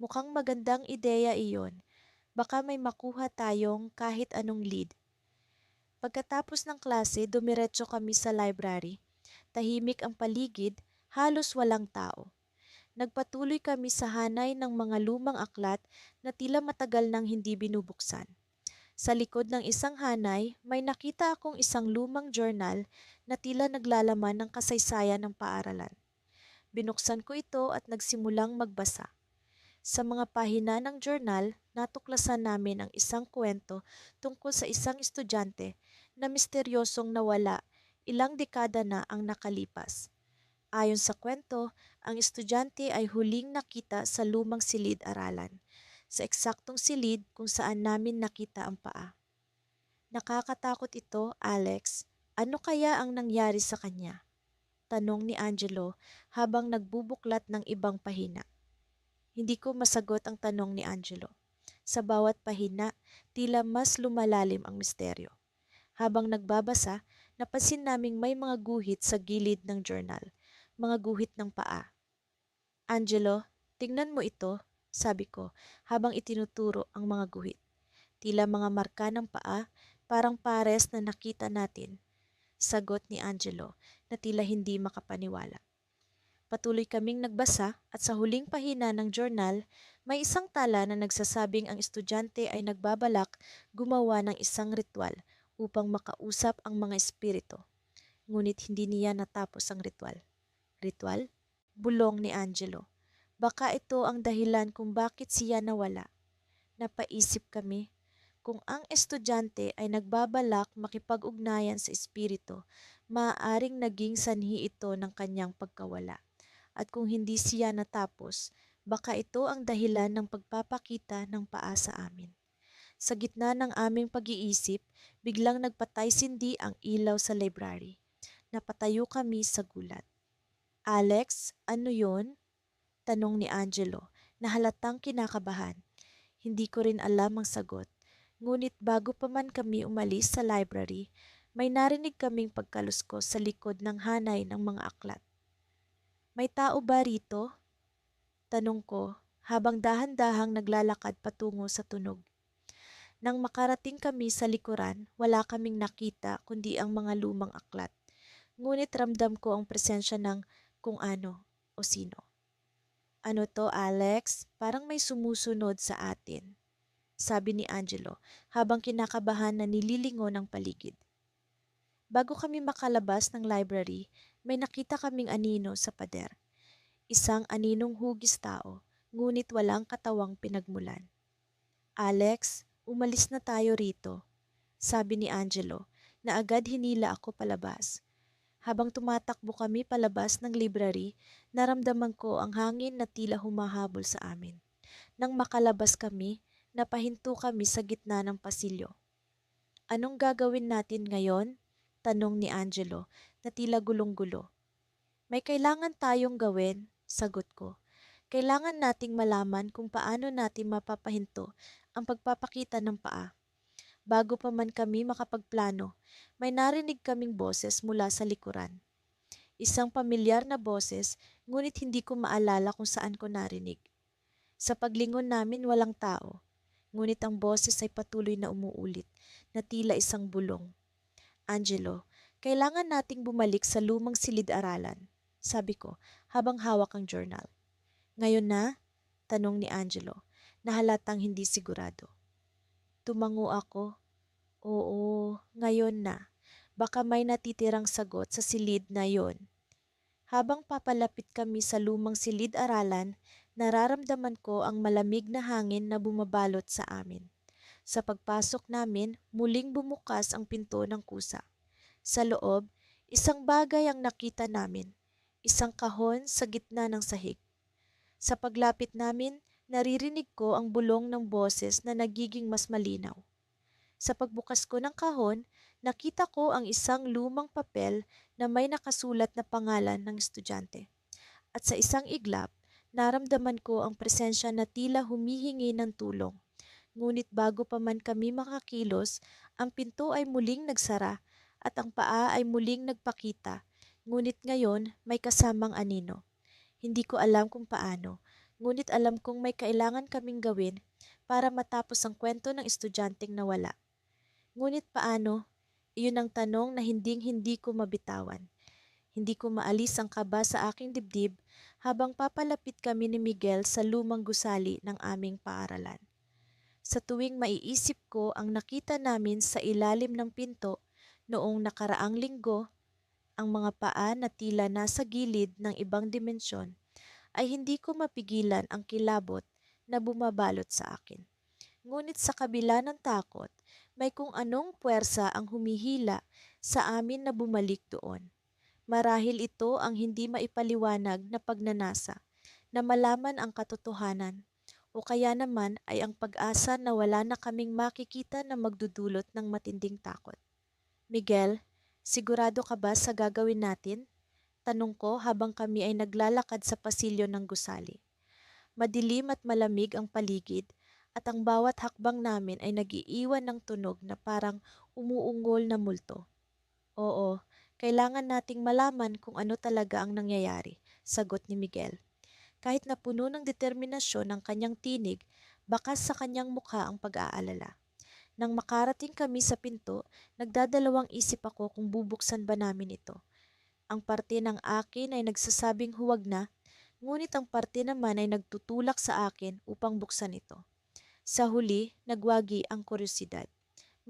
mukhang magandang ideya iyon. Baka may makuha tayong kahit anong lead. Pagkatapos ng klase, dumiretso kami sa library. Tahimik ang paligid, halos walang tao. Nagpatuloy kami sa hanay ng mga lumang aklat na tila matagal nang hindi binubuksan. Sa likod ng isang hanay, may nakita akong isang lumang journal na tila naglalaman ng kasaysayan ng paaralan. Binuksan ko ito at nagsimulang magbasa. Sa mga pahina ng journal, natuklasan namin ang isang kwento tungkol sa isang estudyante na misteryosong nawala ilang dekada na ang nakalipas. Ayon sa kwento, ang estudyante ay huling nakita sa lumang silid-aralan, sa eksaktong silid kung saan namin nakita ang paa. Nakakatakot ito, Alex. Ano kaya ang nangyari sa kanya? Tanong ni Angelo habang nagbubuklat ng ibang pahina. Hindi ko masagot ang tanong ni Angelo. Sa bawat pahina, tila mas lumalalim ang misteryo. Habang nagbabasa, napansin naming may mga guhit sa gilid ng journal, mga guhit ng paa. Angelo, tingnan mo ito, sabi ko habang itinuturo ang mga guhit. Tila mga marka ng paa, parang pares na nakita natin. Sagot ni Angelo na tila hindi makapaniwala. Patuloy kaming nagbasa at sa huling pahina ng journal, may isang tala na nagsasabing ang estudyante ay nagbabalak gumawa ng isang ritual upang makausap ang mga espiritu. Ngunit hindi niya natapos ang ritual. Ritual? Bulong ni Angelo. Baka ito ang dahilan kung bakit siya nawala. Napaisip kami, kung ang estudyante ay nagbabalak makipag-ugnayan sa espiritu, maaaring naging sanhi ito ng kanyang pagkawala. At kung hindi siya natapos, baka ito ang dahilan ng pagpapakita ng paa sa amin. Sa gitna ng aming pag-iisip, biglang nagpatay-sindi ang ilaw sa library. Napatayo kami sa gulat. Alex, ano yon? Tanong ni Angelo na halatang kinakabahan. Hindi ko rin alam ang sagot. Ngunit bago pa man kami umalis sa library, may narinig kaming pagkaluskos sa likod ng hanay ng mga aklat. May tao ba rito? Tanong ko habang dahan-dahang naglalakad patungo sa tunog. Nang makarating kami sa likuran, wala kaming nakita kundi ang mga lumang aklat. Ngunit ramdam ko ang presensya ng kung ano o sino. Ano to, Alex? Parang may sumusunod sa atin, sabi ni Angelo habang kinakabahan na nililingon ang paligid. Bago kami makalabas ng library, may nakita kaming anino sa pader. Isang aninong hugis tao, ngunit walang katawang pinagmulan. Alex, umalis na tayo rito, sabi ni Angelo na agad hinila ako palabas. Habang tumatakbo kami palabas ng library, naramdaman ko ang hangin na tila humahabol sa amin. Nang makalabas kami, napahinto kami sa gitna ng pasilyo. Anong gagawin natin ngayon? Tanong ni Angelo na tila gulong-gulo. May kailangan tayong gawin, sagot ko. Kailangan nating malaman kung paano natin mapapahinto ang pagpapakita ng paa. Bago pa man kami makapagplano, may narinig kaming boses mula sa likuran. Isang pamilyar na boses, ngunit hindi ko maalala kung saan ko narinig. Sa paglingon namin walang tao, ngunit ang boses ay patuloy na umuulit, na tila isang bulong. Angelo, kailangan nating bumalik sa lumang silid-aralan, sabi ko habang hawak ang journal. Ngayon na? Tanong ni Angelo, na halatang hindi sigurado. Tumango ako. Oo, ngayon na. Baka may natitirang sagot sa silid na yon. Habang papalapit kami sa lumang silid-aralan, nararamdaman ko ang malamig na hangin na bumabalot sa amin. Sa pagpasok namin, muling bumukas ang pinto ng kusa. Sa loob, isang bagay ang nakita namin, isang kahon sa gitna ng sahig. Sa paglapit namin, naririnig ko ang bulong ng boses na nagiging mas malinaw. Sa pagbukas ko ng kahon, nakita ko ang isang lumang papel na may nakasulat na pangalan ng estudyante. At sa isang iglap, naramdaman ko ang presensya na tila humihingi ng tulong. Ngunit bago pa man kami makakilos, ang pinto ay muling nagsara at ang paa ay muling nagpakita. Ngunit ngayon may kasamang anino. Hindi ko alam kung paano, ngunit alam kong may kailangan kaming gawin para matapos ang kwento ng estudyanteng nawala. Ngunit paano? Iyon ang tanong na hinding-hindi ko mabitawan. Hindi ko maalis ang kaba sa aking dibdib habang papalapit kami ni Miguel sa lumang gusali ng aming paaralan. Sa tuwing maiisip ko ang nakita namin sa ilalim ng pinto noong nakaraang linggo, ang mga paa na tila nasa gilid ng ibang dimensyon, ay hindi ko mapigilan ang kilabot na bumabalot sa akin. Ngunit sa kabila ng takot, may kung anong puwersa ang humihila sa amin na bumalik doon. Marahil ito ang hindi maipaliwanag na pagnanasa, na malaman ang katotohanan, o kaya naman ay ang pag-asa na wala na kaming makikita na magdudulot ng matinding takot. Miguel, sigurado ka ba sa gagawin natin? Tanong ko habang kami ay naglalakad sa pasilyo ng gusali. Madilim at malamig ang paligid at ang bawat hakbang namin ay nagiiwan ng tunog na parang umuungol na multo. Oo, kailangan nating malaman kung ano talaga ang nangyayari, sagot ni Miguel. Kahit na puno ng determinasyon ang kanyang tinig, bakas sa kanyang mukha ang pag-aalala. Nang makarating kami sa pinto, nagdadalawang isip ako kung bubuksan ba namin ito. Ang parte ng akin ay nagsasabing huwag na, ngunit ang parte naman ay nagtutulak sa akin upang buksan ito. Sa huli, nagwagi ang kuryosidad.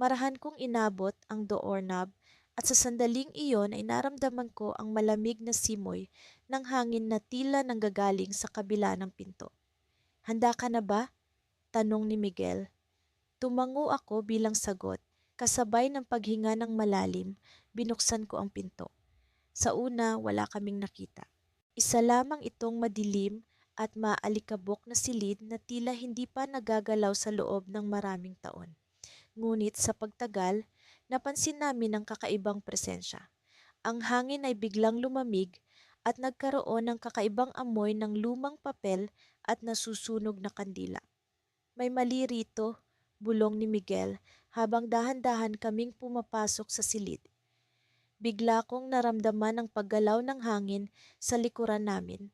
Marahan kong inabot ang doorknob at sa sandaling iyon ay naramdaman ko ang malamig na simoy ng hangin na tila nanggagaling sa kabila ng pinto. Handa ka na ba? Tanong ni Miguel. Tumango ako bilang sagot. Kasabay ng paghinga ng malalim, binuksan ko ang pinto. Sa una, wala kaming nakita. Isa lamang itong madilim at maalikabok na silid na tila hindi pa nagagalaw sa loob ng maraming taon. Ngunit sa pagtagal, napansin namin ang kakaibang presensya. Ang hangin ay biglang lumamig at nagkaroon ng kakaibang amoy ng lumang papel at nasusunog na kandila. May mali rito, bulong ni Miguel habang dahan-dahan kaming pumapasok sa silid. Bigla kong naramdaman ang paggalaw ng hangin sa likuran namin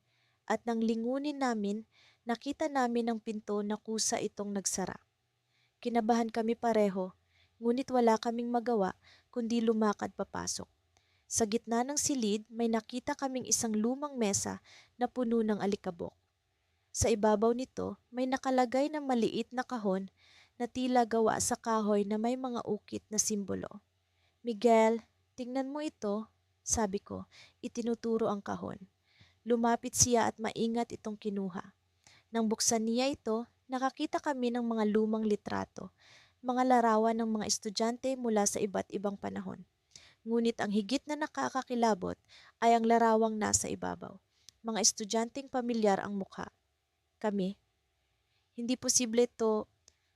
at nang lingunin namin, nakita namin ang pinto na kusa itong nagsara. Kinabahan kami pareho, ngunit wala kaming magawa kundi lumakad papasok. Sa gitna ng silid, may nakita kaming isang lumang mesa na puno ng alikabok. Sa ibabaw nito, may nakalagay na maliit na kahon na tila gawa sa kahoy na may mga ukit na simbolo. Miguel, tingnan mo ito, sabi ko, itinuturo ang kahon. Lumapit siya at maingat itong kinuha. Nang buksan niya ito, nakakita kami ng mga lumang litrato, mga larawan ng mga estudyante mula sa iba't ibang panahon. Ngunit ang higit na nakakakilabot ay ang larawang nasa ibabaw. Mga estudyanteng pamilyar ang mukha. Kami. Hindi posible ito,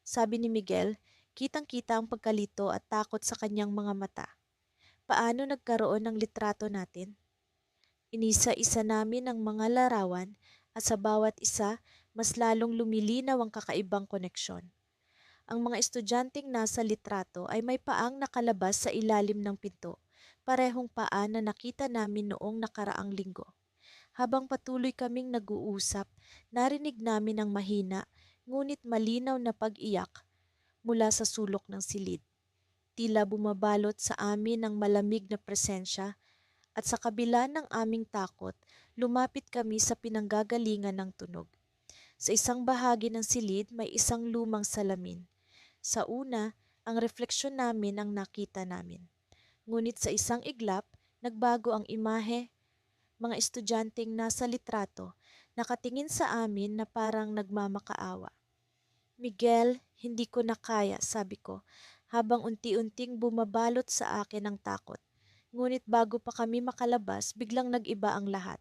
sabi ni Miguel, kitang-kita ang pagkalito at takot sa kanyang mga mata. Paano nagkaroon ng litrato natin? Inisa-isa namin ang mga larawan at sa bawat isa, mas lalong lumilinaw ang kakaibang koneksyon. Ang mga estudyanteng nasa litrato ay may paang nakalabas sa ilalim ng pinto, parehong paa na nakita namin noong nakaraang linggo. Habang patuloy kaming nag-uusap, narinig namin ang mahina ngunit malinaw na pag-iyak mula sa sulok ng silid. Tila bumabalot sa amin ang malamig na presensya at sa kabila ng aming takot, lumapit kami sa pinanggagalingan ng tunog. Sa isang bahagi ng silid may isang lumang salamin. Sa una, ang refleksyon namin ang nakita namin. Ngunit sa isang iglap, nagbago ang imahe. Mga estudyanteng nasa litrato, nakatingin sa amin na parang nagmamakaawa. Miguel, hindi ko na kaya, sabi ko, habang unti-unting bumabalot sa akin ang takot. Ngunit bago pa kami makalabas, biglang nag-iba ang lahat.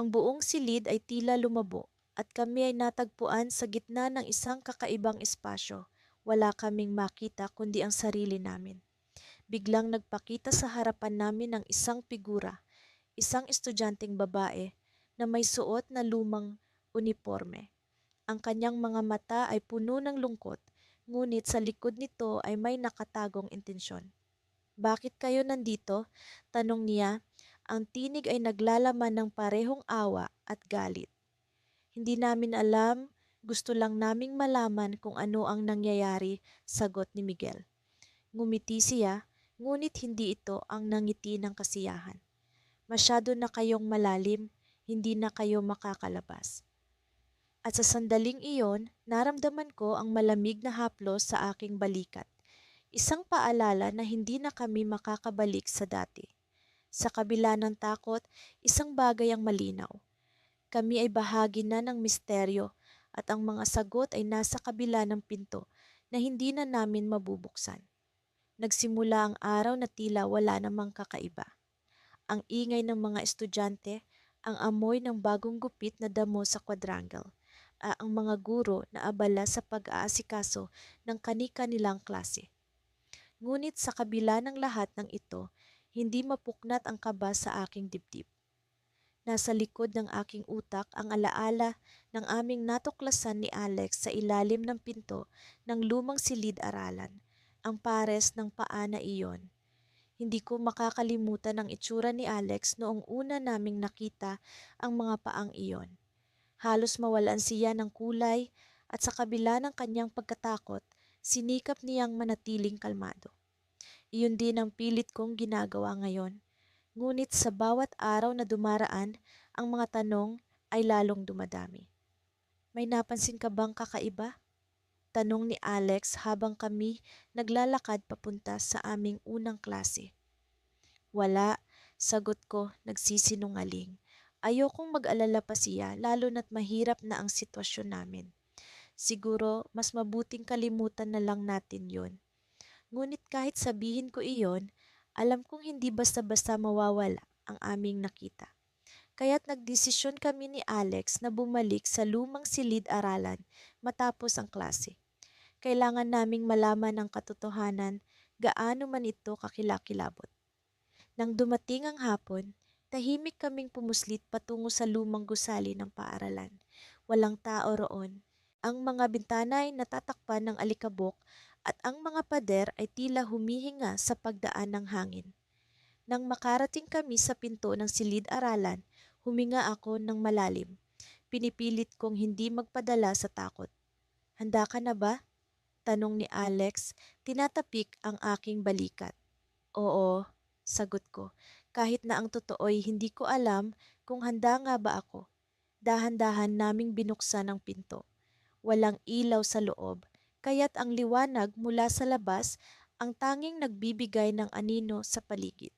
Ang buong silid ay tila lumabo at kami ay natagpuan sa gitna ng isang kakaibang espasyo. Wala kaming makita kundi ang sarili namin. Biglang nagpakita sa harapan namin ang isang figura, isang estudyanteng babae na may suot na lumang uniforme. Ang kanyang mga mata ay puno ng lungkot, ngunit sa likod nito ay may nakatagong intensyon. Bakit kayo nandito? Tanong niya. Ang tinig ay naglalaman ng parehong awa at galit. Hindi namin alam, gusto lang naming malaman kung ano ang nangyayari, sagot ni Miguel. Ngumiti siya, ngunit hindi ito ang nangiti ng kasiyahan. Masyado na kayong malalim, hindi na kayo makakalabas. At sa sandaling iyon, naramdaman ko ang malamig na haplos sa aking balikat. Isang paalala na hindi na kami makakabalik sa dati. Sa kabila ng takot, isang bagay ang malinaw. Kami ay bahagi na ng misteryo at ang mga sagot ay nasa kabila ng pinto na hindi na namin mabubuksan. Nagsimula ang araw na tila wala namang kakaiba. Ang ingay ng mga estudyante, ang amoy ng bagong gupit na damo sa quadrangle, ang mga guro na abala sa pag-aasikaso ng kani-kanilang klase. Ngunit sa kabila ng lahat ng ito, hindi mapuknat ang kaba sa aking dibdib. Nasa likod ng aking utak ang alaala ng aming natuklasan ni Alex sa ilalim ng pinto ng lumang silid-aralan, ang pares ng paa na iyon. Hindi ko makakalimutan ang itsura ni Alex noong una naming nakita ang mga paang iyon. Halos mawalan siya ng kulay at sa kabila ng kanyang pagkatakot, sinikap niyang manatiling kalmado. Iyon din ang pilit kong ginagawa ngayon. Ngunit sa bawat araw na dumaraan, ang mga tanong ay lalong dumadami. May napansin ka bang kakaiba? Tanong ni Alex habang kami naglalakad papunta sa aming unang klase. Wala, sagot ko nagsisinungaling. Ayokong mag-alala pa siya lalo na't mahirap na ang sitwasyon namin. Siguro mas mabuting kalimutan na lang natin yon. Ngunit kahit sabihin ko iyon, alam kong hindi basta-basta mawawala ang aming nakita. Kaya't nagdesisyon kami ni Alex na bumalik sa lumang silid-aralan matapos ang klase. Kailangan naming malaman ang katotohanan, gaano man ito kakilakilabot. Nang dumating ang hapon, tahimik kaming pumuslit patungo sa lumang gusali ng paaralan. Walang tao roon. Ang mga bintana ay natatakpan ng alikabok at ang mga pader ay tila humihinga sa pagdaan ng hangin. Nang makarating kami sa pinto ng silid-aralan, huminga ako ng malalim. Pinipilit kong hindi magpadala sa takot. Handa ka na ba? Tanong ni Alex, tinatapik ang aking balikat. Oo, sagot ko. Kahit na ang totoo'y hindi ko alam kung handa nga ba ako. Dahan-dahan naming binuksan ang pinto. Walang ilaw sa loob, kaya't ang liwanag mula sa labas ang tanging nagbibigay ng anino sa paligid.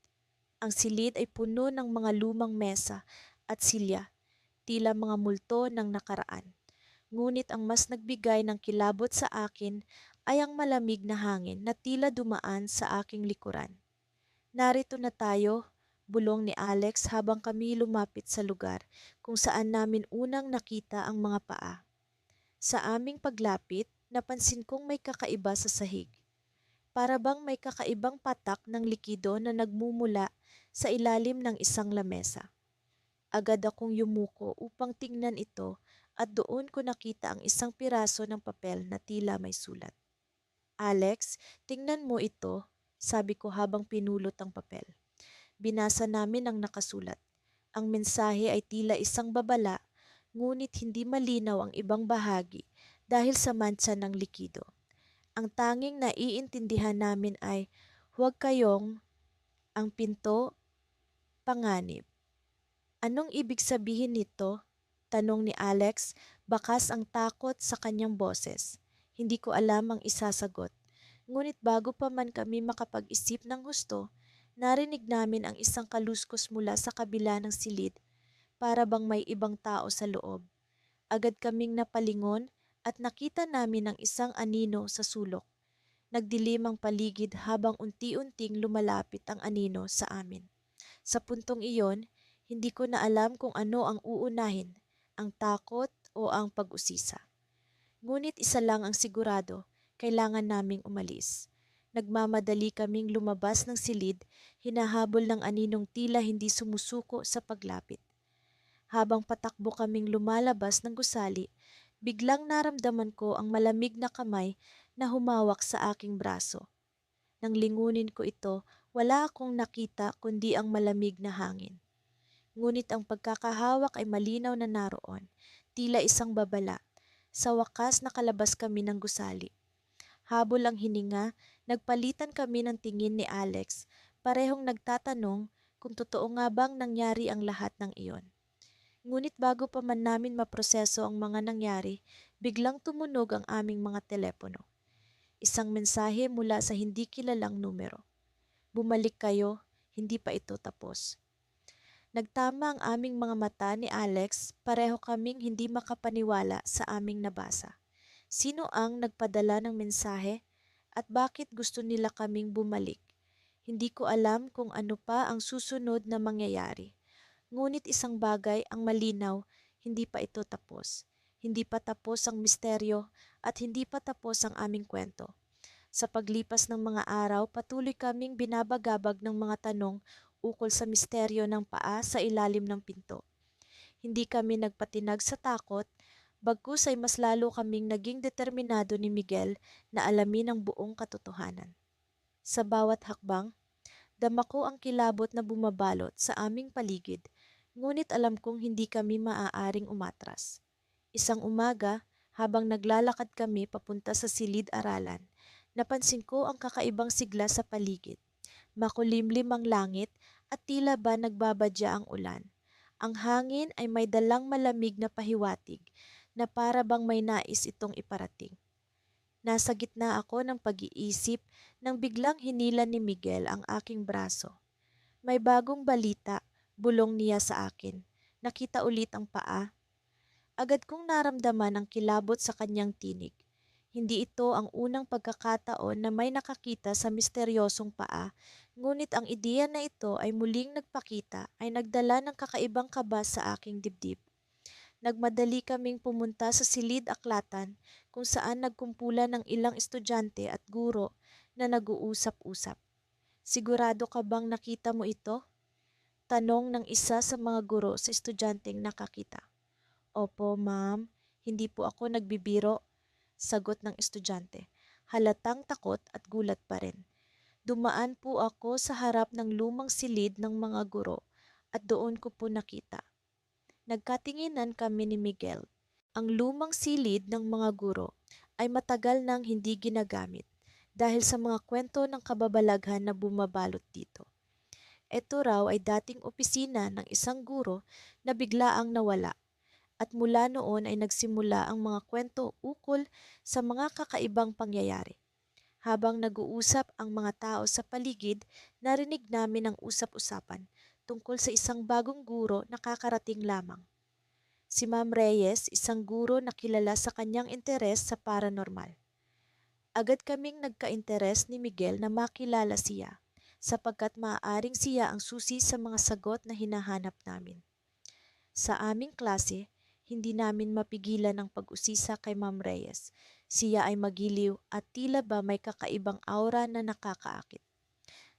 Ang silid ay puno ng mga lumang mesa at silya, tila mga multo ng nakaraan. Ngunit ang mas nagbigay ng kilabot sa akin ay ang malamig na hangin na tila dumaan sa aking likuran. Narito na tayo, bulong ni Alex habang kami lumapit sa lugar kung saan namin unang nakita ang mga paa. Sa aming paglapit, napansin kong may kakaiba sa sahig. Para bang may kakaibang patak ng likido na nagmumula sa ilalim ng isang lamesa. Agad akong yumuko upang tingnan ito at doon ko nakita ang isang piraso ng papel na tila may sulat. Alex, tingnan mo ito, sabi ko habang pinulot ang papel. Binasa namin ang nakasulat. Ang mensahe ay tila isang babala, ngunit hindi malinaw ang ibang bahagi dahil sa mancha ng likido. Ang tanging naiintindihan namin ay huwag kayong ang pinto panganib. Anong ibig sabihin nito? Tanong ni Alex, bakas ang takot sa kanyang boses. Hindi ko alam ang isasagot. Ngunit bago pa man kami makapag-isip ng husto, narinig namin ang isang kaluskos mula sa kabila ng silid, para bang may ibang tao sa loob. Agad kaming napalingon at nakita namin ang isang anino sa sulok. Nagdilim ang paligid habang unti-unting lumalapit ang anino sa amin. Sa puntong iyon, hindi ko na alam kung ano ang uunahin, ang takot o ang pag-usisa. Ngunit isa lang ang sigurado, kailangan naming umalis. Nagmamadali kaming lumabas ng silid, hinahabol ng aninong tila hindi sumusuko sa paglapit. Habang patakbo kaming lumalabas ng gusali, biglang naramdaman ko ang malamig na kamay na humawak sa aking braso. Nang lingunin ko ito, wala akong nakita kundi ang malamig na hangin. Ngunit ang pagkakahawak ay malinaw na naroon, tila isang babala. Sa wakas nakalabas kami ng gusali. Habol ang hininga, nagpalitan kami ng tingin ni Alex, parehong nagtatanong kung totoo nga bang nangyari ang lahat ng iyon. Ngunit bago pa man namin maproseso ang mga nangyari, biglang tumunog ang aming mga telepono. Isang mensahe mula sa hindi kilalang numero. Bumalik kayo, hindi pa ito tapos. Nagtama ang aming mga mata ni Alex, pareho kaming hindi makapaniwala sa aming nabasa. Sino ang nagpadala ng mensahe at bakit gusto nila kaming bumalik? Hindi ko alam kung ano pa ang susunod na mangyayari. Ngunit isang bagay ang malinaw, hindi pa ito tapos. Hindi pa tapos ang misteryo at hindi pa tapos ang aming kwento. Sa paglipas ng mga araw, patuloy kaming binabagabag ng mga tanong ukol sa misteryo ng paa sa ilalim ng pinto. Hindi kami nagpatinag sa takot, bagkus ay mas lalo kaming naging determinado ni Miguel na alamin ang buong katotohanan. Sa bawat hakbang, dama ko ang kilabot na bumabalot sa aming paligid, ngunit alam kong hindi kami maaaring umatras. Isang umaga, habang naglalakad kami papunta sa silid-aralan, napansin ko ang kakaibang sigla sa paligid. Makulimlim ang langit at tila ba nagbabadya ang ulan. Ang hangin ay may dalang malamig na pahiwatig na para bang may nais itong iparating. Nasa gitna ako ng pag-iisip nang biglang hinila ni Miguel ang aking braso. May bagong balita, bulong niya sa akin. Nakita ulit ang paa. Agad kong naramdaman ang kilabot sa kanyang tinig. Hindi ito ang unang pagkakataon na may nakakita sa misteryosong paa, ngunit ang ideya na ito ay muling nagpakita ay nagdala ng kakaibang kaba sa aking dibdib. Nagmadali kaming pumunta sa silid-aklatan kung saan nagkumpulan ng ilang estudyante at guro na nag-uusap-usap. Sigurado ka bang nakita mo ito? Tanong ng isa sa mga guro sa estudyanteng nakakita. Opo, ma'am. Hindi po ako nagbibiro, sagot ng estudyante. Halatang takot at gulat pa rin. Dumaan po ako sa harap ng lumang silid ng mga guro at doon ko po nakita. Nagkatinginan kami ni Miguel. Ang lumang silid ng mga guro ay matagal nang hindi ginagamit dahil sa mga kwento ng kababalaghan na bumabalot dito. Ito raw ay dating opisina ng isang guro na biglaang nawala at mula noon ay nagsimula ang mga kwento ukol sa mga kakaibang pangyayari. Habang nag-uusap ang mga tao sa paligid, narinig namin ang usap-usapan tungkol sa isang bagong guro na kakarating lamang. Si Ma'am Reyes, isang guro na kilala sa kanyang interes sa paranormal. Agad kaming nagka-interes ni Miguel na makilala siya, sapagkat maaaring siya ang susi sa mga sagot na hinahanap namin. Sa aming klase, hindi namin mapigilan ang pag-usisa kay Ma'am Reyes. Siya ay magiliw at tila ba may kakaibang aura na nakakaakit.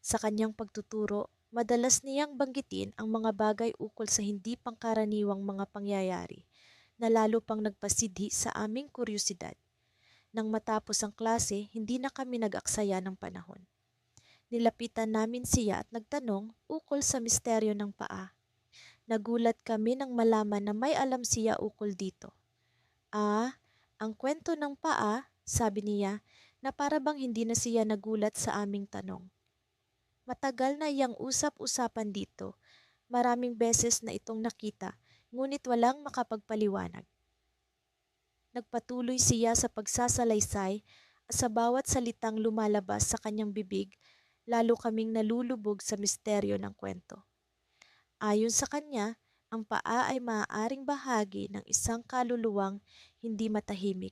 Sa kanyang pagtuturo, madalas niyang banggitin ang mga bagay ukol sa hindi pangkaraniwang mga pangyayari na lalo pang nagpasidhi sa aming kuryosidad. Nang matapos ang klase, hindi na kami nag-aksaya ng panahon. Nilapitan namin siya at nagtanong ukol sa misteryo ng paa. Nagulat kami nang malaman na may alam siya ukol dito. Ah, ang kwento ng paa, sabi niya, na para bang hindi na siya nagulat sa aming tanong. Matagal na iyang usap-usapan dito. Maraming beses na itong nakita, ngunit walang makapagpaliwanag. Nagpatuloy siya sa pagsasalaysay at sa bawat salitang lumalabas sa kanyang bibig, lalo kaming nalulubog sa misteryo ng kwento. Ayon sa kanya, ang paa ay maaaring bahagi ng isang kaluluwang hindi matahimik,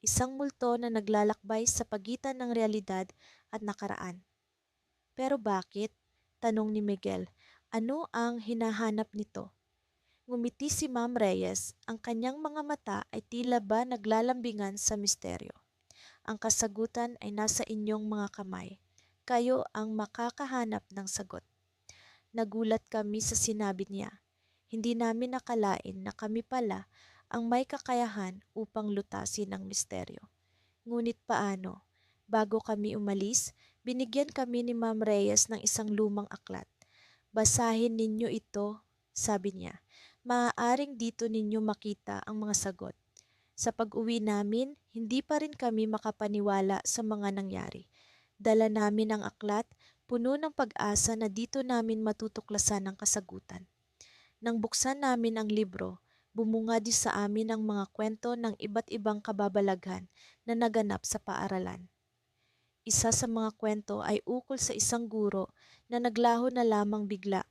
isang multo na naglalakbay sa pagitan ng realidad at nakaraan. Pero bakit? Tanong ni Miguel. Ano ang hinahanap nito? Ngumiti si Ma'am Reyes, ang kanyang mga mata ay tila ba naglalambingan sa misteryo. Ang kasagutan ay nasa inyong mga kamay. Kayo ang makakahanap ng sagot. Nagulat kami sa sinabi niya. Hindi namin nakalain na kami pala ang may kakayahan upang lutasin ang misteryo. Ngunit paano? Bago kami umalis, binigyan kami ni Ma'am Reyes ng isang lumang aklat. Basahin ninyo ito, sabi niya. Maaaring dito ninyo makita ang mga sagot. Sa pag-uwi namin, hindi pa rin kami makapaniwala sa mga nangyari. Dala namin ang aklat puno ng pag-asa na dito namin matutuklasan ang kasagutan. Nang buksan namin ang libro, bumunga din sa amin ang mga kwento ng iba't ibang kababalaghan na naganap sa paaralan. Isa sa mga kwento ay ukol sa isang guro na naglaho na lamang bigla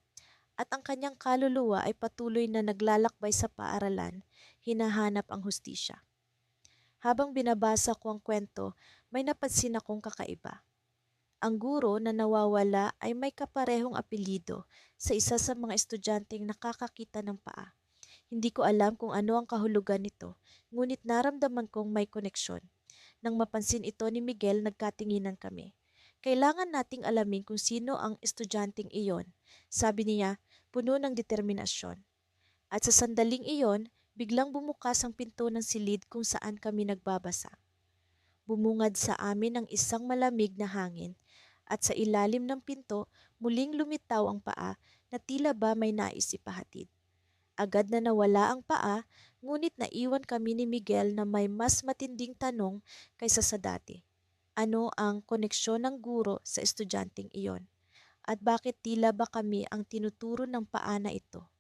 at ang kanyang kaluluwa ay patuloy na naglalakbay sa paaralan, hinahanap ang hustisya. Habang binabasa ko ang kwento, may napansin akong kakaiba. Ang guro na nawawala ay may kaparehong apelyido sa isa sa mga estudyanteng nakakakita ng paa. Hindi ko alam kung ano ang kahulugan nito, ngunit naramdaman kong may koneksyon. Nang mapansin ito ni Miguel, nagkatinginan kami. Kailangan nating alamin kung sino ang estudyanteng iyon, sabi niya, puno ng determinasyon. At sa sandaling iyon, biglang bumukas ang pinto ng silid kung saan kami nagbabasa. Bumungad sa amin ang isang malamig na hangin at sa ilalim ng pinto muling lumitaw ang paa na tila ba may nais ipahatid. Agad na nawala ang paa, ngunit naiwan kami ni Miguel na may mas matinding tanong kaysa sa dati. Ano ang koneksyon ng guro sa estudyanteng iyon? At bakit tila ba kami ang tinuturo ng paa na ito?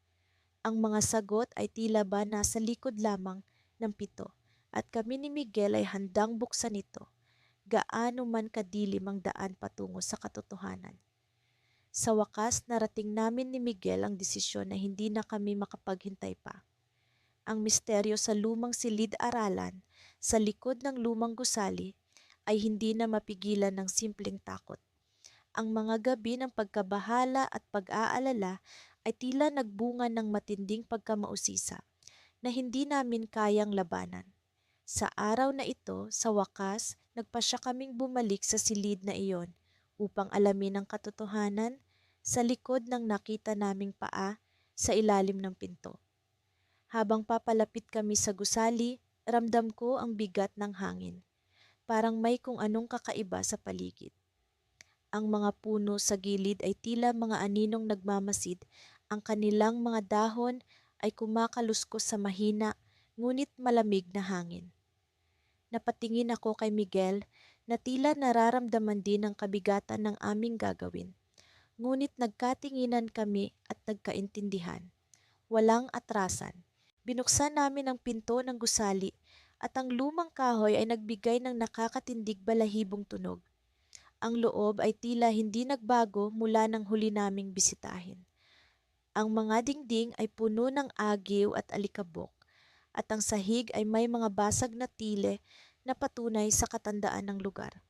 Ang mga sagot ay tila ba nasa likod lamang ng pito at kami ni Miguel ay handang buksan ito, gaano man kadilim ang daan patungo sa katotohanan. Sa wakas, narating namin ni Miguel ang desisyon na hindi na kami makapaghintay pa. Ang misteryo sa lumang silid-aralan sa likod ng lumang gusali ay hindi na mapigilan ng simpleng takot. Ang mga gabi ng pagkabahala at pag-aalala ay tila nagbunga ng matinding pagkamausisa na hindi namin kayang labanan. Sa araw na ito, sa wakas, nagpasya kaming bumalik sa silid na iyon upang alamin ang katotohanan sa likod ng nakita naming paa sa ilalim ng pinto. Habang papalapit kami sa gusali, ramdam ko ang bigat ng hangin. Parang may kung anong kakaiba sa paligid. Ang mga puno sa gilid ay tila mga aninong nagmamasid. Ang kanilang mga dahon ay kumakaluskos sa mahina ngunit malamig na hangin. Napatingin ako kay Miguel na tila nararamdaman din ang kabigatan ng aming gagawin. Ngunit nagkatinginan kami at nagkaintindihan. Walang atrasan. Binuksan namin ang pinto ng gusali at ang lumang kahoy ay nagbigay ng nakakatindig balahibong tunog. Ang loob ay tila hindi nagbago mula nang huli naming bisitahin. Ang mga dingding ay puno ng agiw at alikabok at ang sahig ay may mga basag na tile na patunay sa katandaan ng lugar.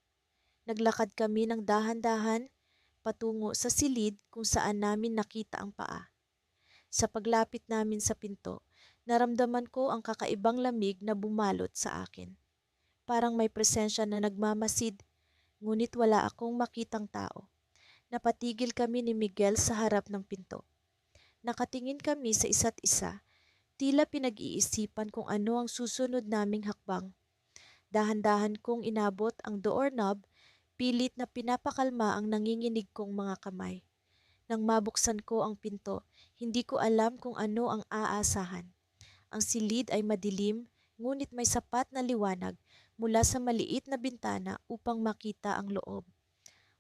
Naglakad kami ng dahan-dahan patungo sa silid kung saan namin nakita ang paa. Sa paglapit namin sa pinto, naramdaman ko ang kakaibang lamig na bumalot sa akin. Parang may presensya na nagmamasid, ngunit wala akong makitang tao. Napatigil kami ni Miguel sa harap ng pinto. Nakatingin kami sa isa't isa, tila pinag-iisipan kung ano ang susunod naming hakbang. Dahan-dahan kong inabot ang doorknob, pilit na pinapakalma ang nanginginig kong mga kamay. Nang mabuksan ko ang pinto, hindi ko alam kung ano ang aasahan. Ang silid ay madilim, ngunit may sapat na liwanag mula sa maliit na bintana upang makita ang loob.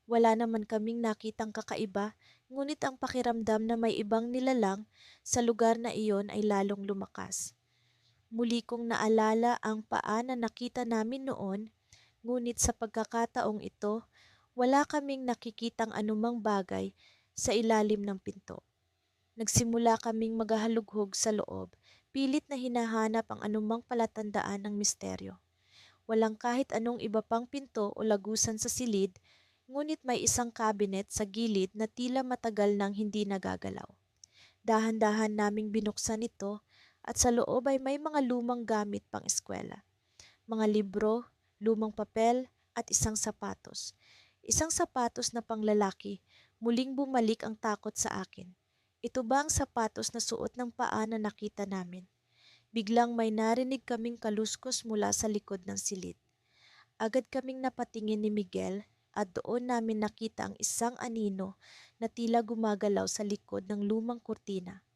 Wala naman kaming nakitang kakaiba, ngunit ang pakiramdam na may ibang nilalang sa lugar na iyon ay lalong lumakas. Muli kong naalala ang paa na nakita namin noon, ngunit sa pagkakataong ito, wala kaming nakikitang anumang bagay sa ilalim ng pinto. Nagsimula kaming maghahalughog sa loob, pilit na hinahanap ang anumang palatandaan ng misteryo. Walang kahit anong iba pang pinto o lagusan sa silid, ngunit may isang cabinet sa gilid na tila matagal nang hindi nagagalaw. Dahan-dahan naming binuksan ito at sa loob ay may mga lumang gamit pang eskwela. Mga libro, lumang papel at isang sapatos. Isang sapatos na panglalaki, muling bumalik ang takot sa akin. Ito ba ang sapatos na suot ng paa na nakita namin? Biglang may narinig kaming kaluskos mula sa likod ng silid. Agad kaming napatingin ni Miguel at doon namin nakita ang isang anino na tila gumagalaw sa likod ng lumang kurtina.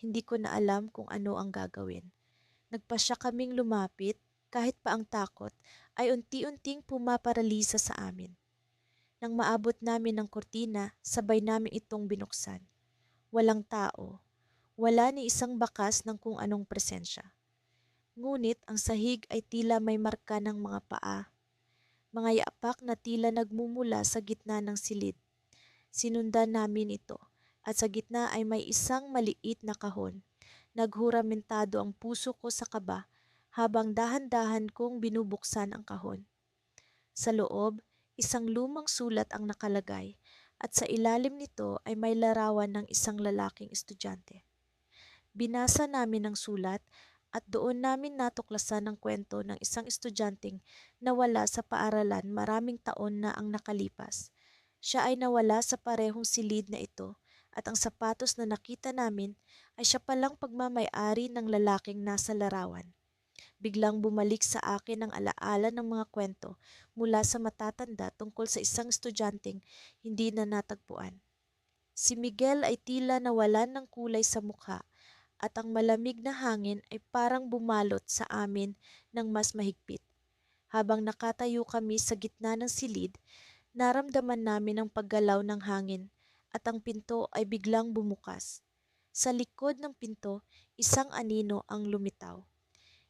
Hindi ko na alam kung ano ang gagawin. Nagpasya kaming lumapit kahit pa ang takot ay unti-unting pumaparalisa sa amin. Nang maabot namin ang kurtina, sabay namin itong binuksan. Walang tao. Wala ni isang bakas ng kung anong presensya. Ngunit ang sahig ay tila may marka ng mga paa, mga yapak na tila nagmumula sa gitna ng silid. Sinundan namin ito at sa gitna ay may isang maliit na kahon. Naghuramentado ang puso ko sa kaba habang dahan-dahan kong binubuksan ang kahon. Sa loob, isang lumang sulat ang nakalagay at sa ilalim nito ay may larawan ng isang lalaking estudyante. Binasa namin ang sulat at doon namin natuklasan ang kwento ng isang estudyanteng nawala sa paaralan maraming taon na ang nakalipas. Siya ay nawala sa parehong silid na ito at ang sapatos na nakita namin ay siya palang pagmamay-ari ng lalaking nasa larawan. Biglang bumalik sa akin ang alaala ng mga kwento mula sa matatanda tungkol sa isang estudyanteng hindi na natagpuan. Si Miguel ay tila nawalan ng kulay sa mukha at ang malamig na hangin ay parang bumalot sa amin ng mas mahigpit. Habang nakatayo kami sa gitna ng silid, naramdaman namin ang paggalaw ng hangin at ang pinto ay biglang bumukas. Sa likod ng pinto, isang anino ang lumitaw.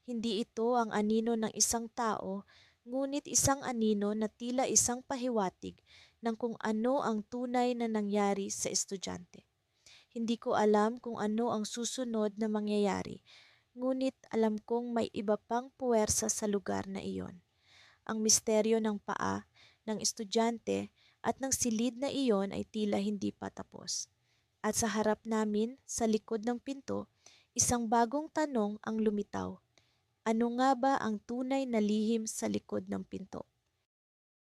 Hindi ito ang anino ng isang tao, ngunit isang anino na tila isang pahiwatig ng kung ano ang tunay na nangyari sa estudyante. Hindi ko alam kung ano ang susunod na mangyayari, ngunit alam kong may iba pang puwersa sa lugar na iyon. Ang misteryo ng paa, ng estudyante at ng silid na iyon ay tila hindi pa tapos. At sa harap namin, sa likod ng pinto, isang bagong tanong ang lumitaw. Ano nga ba ang tunay na lihim sa likod ng pinto?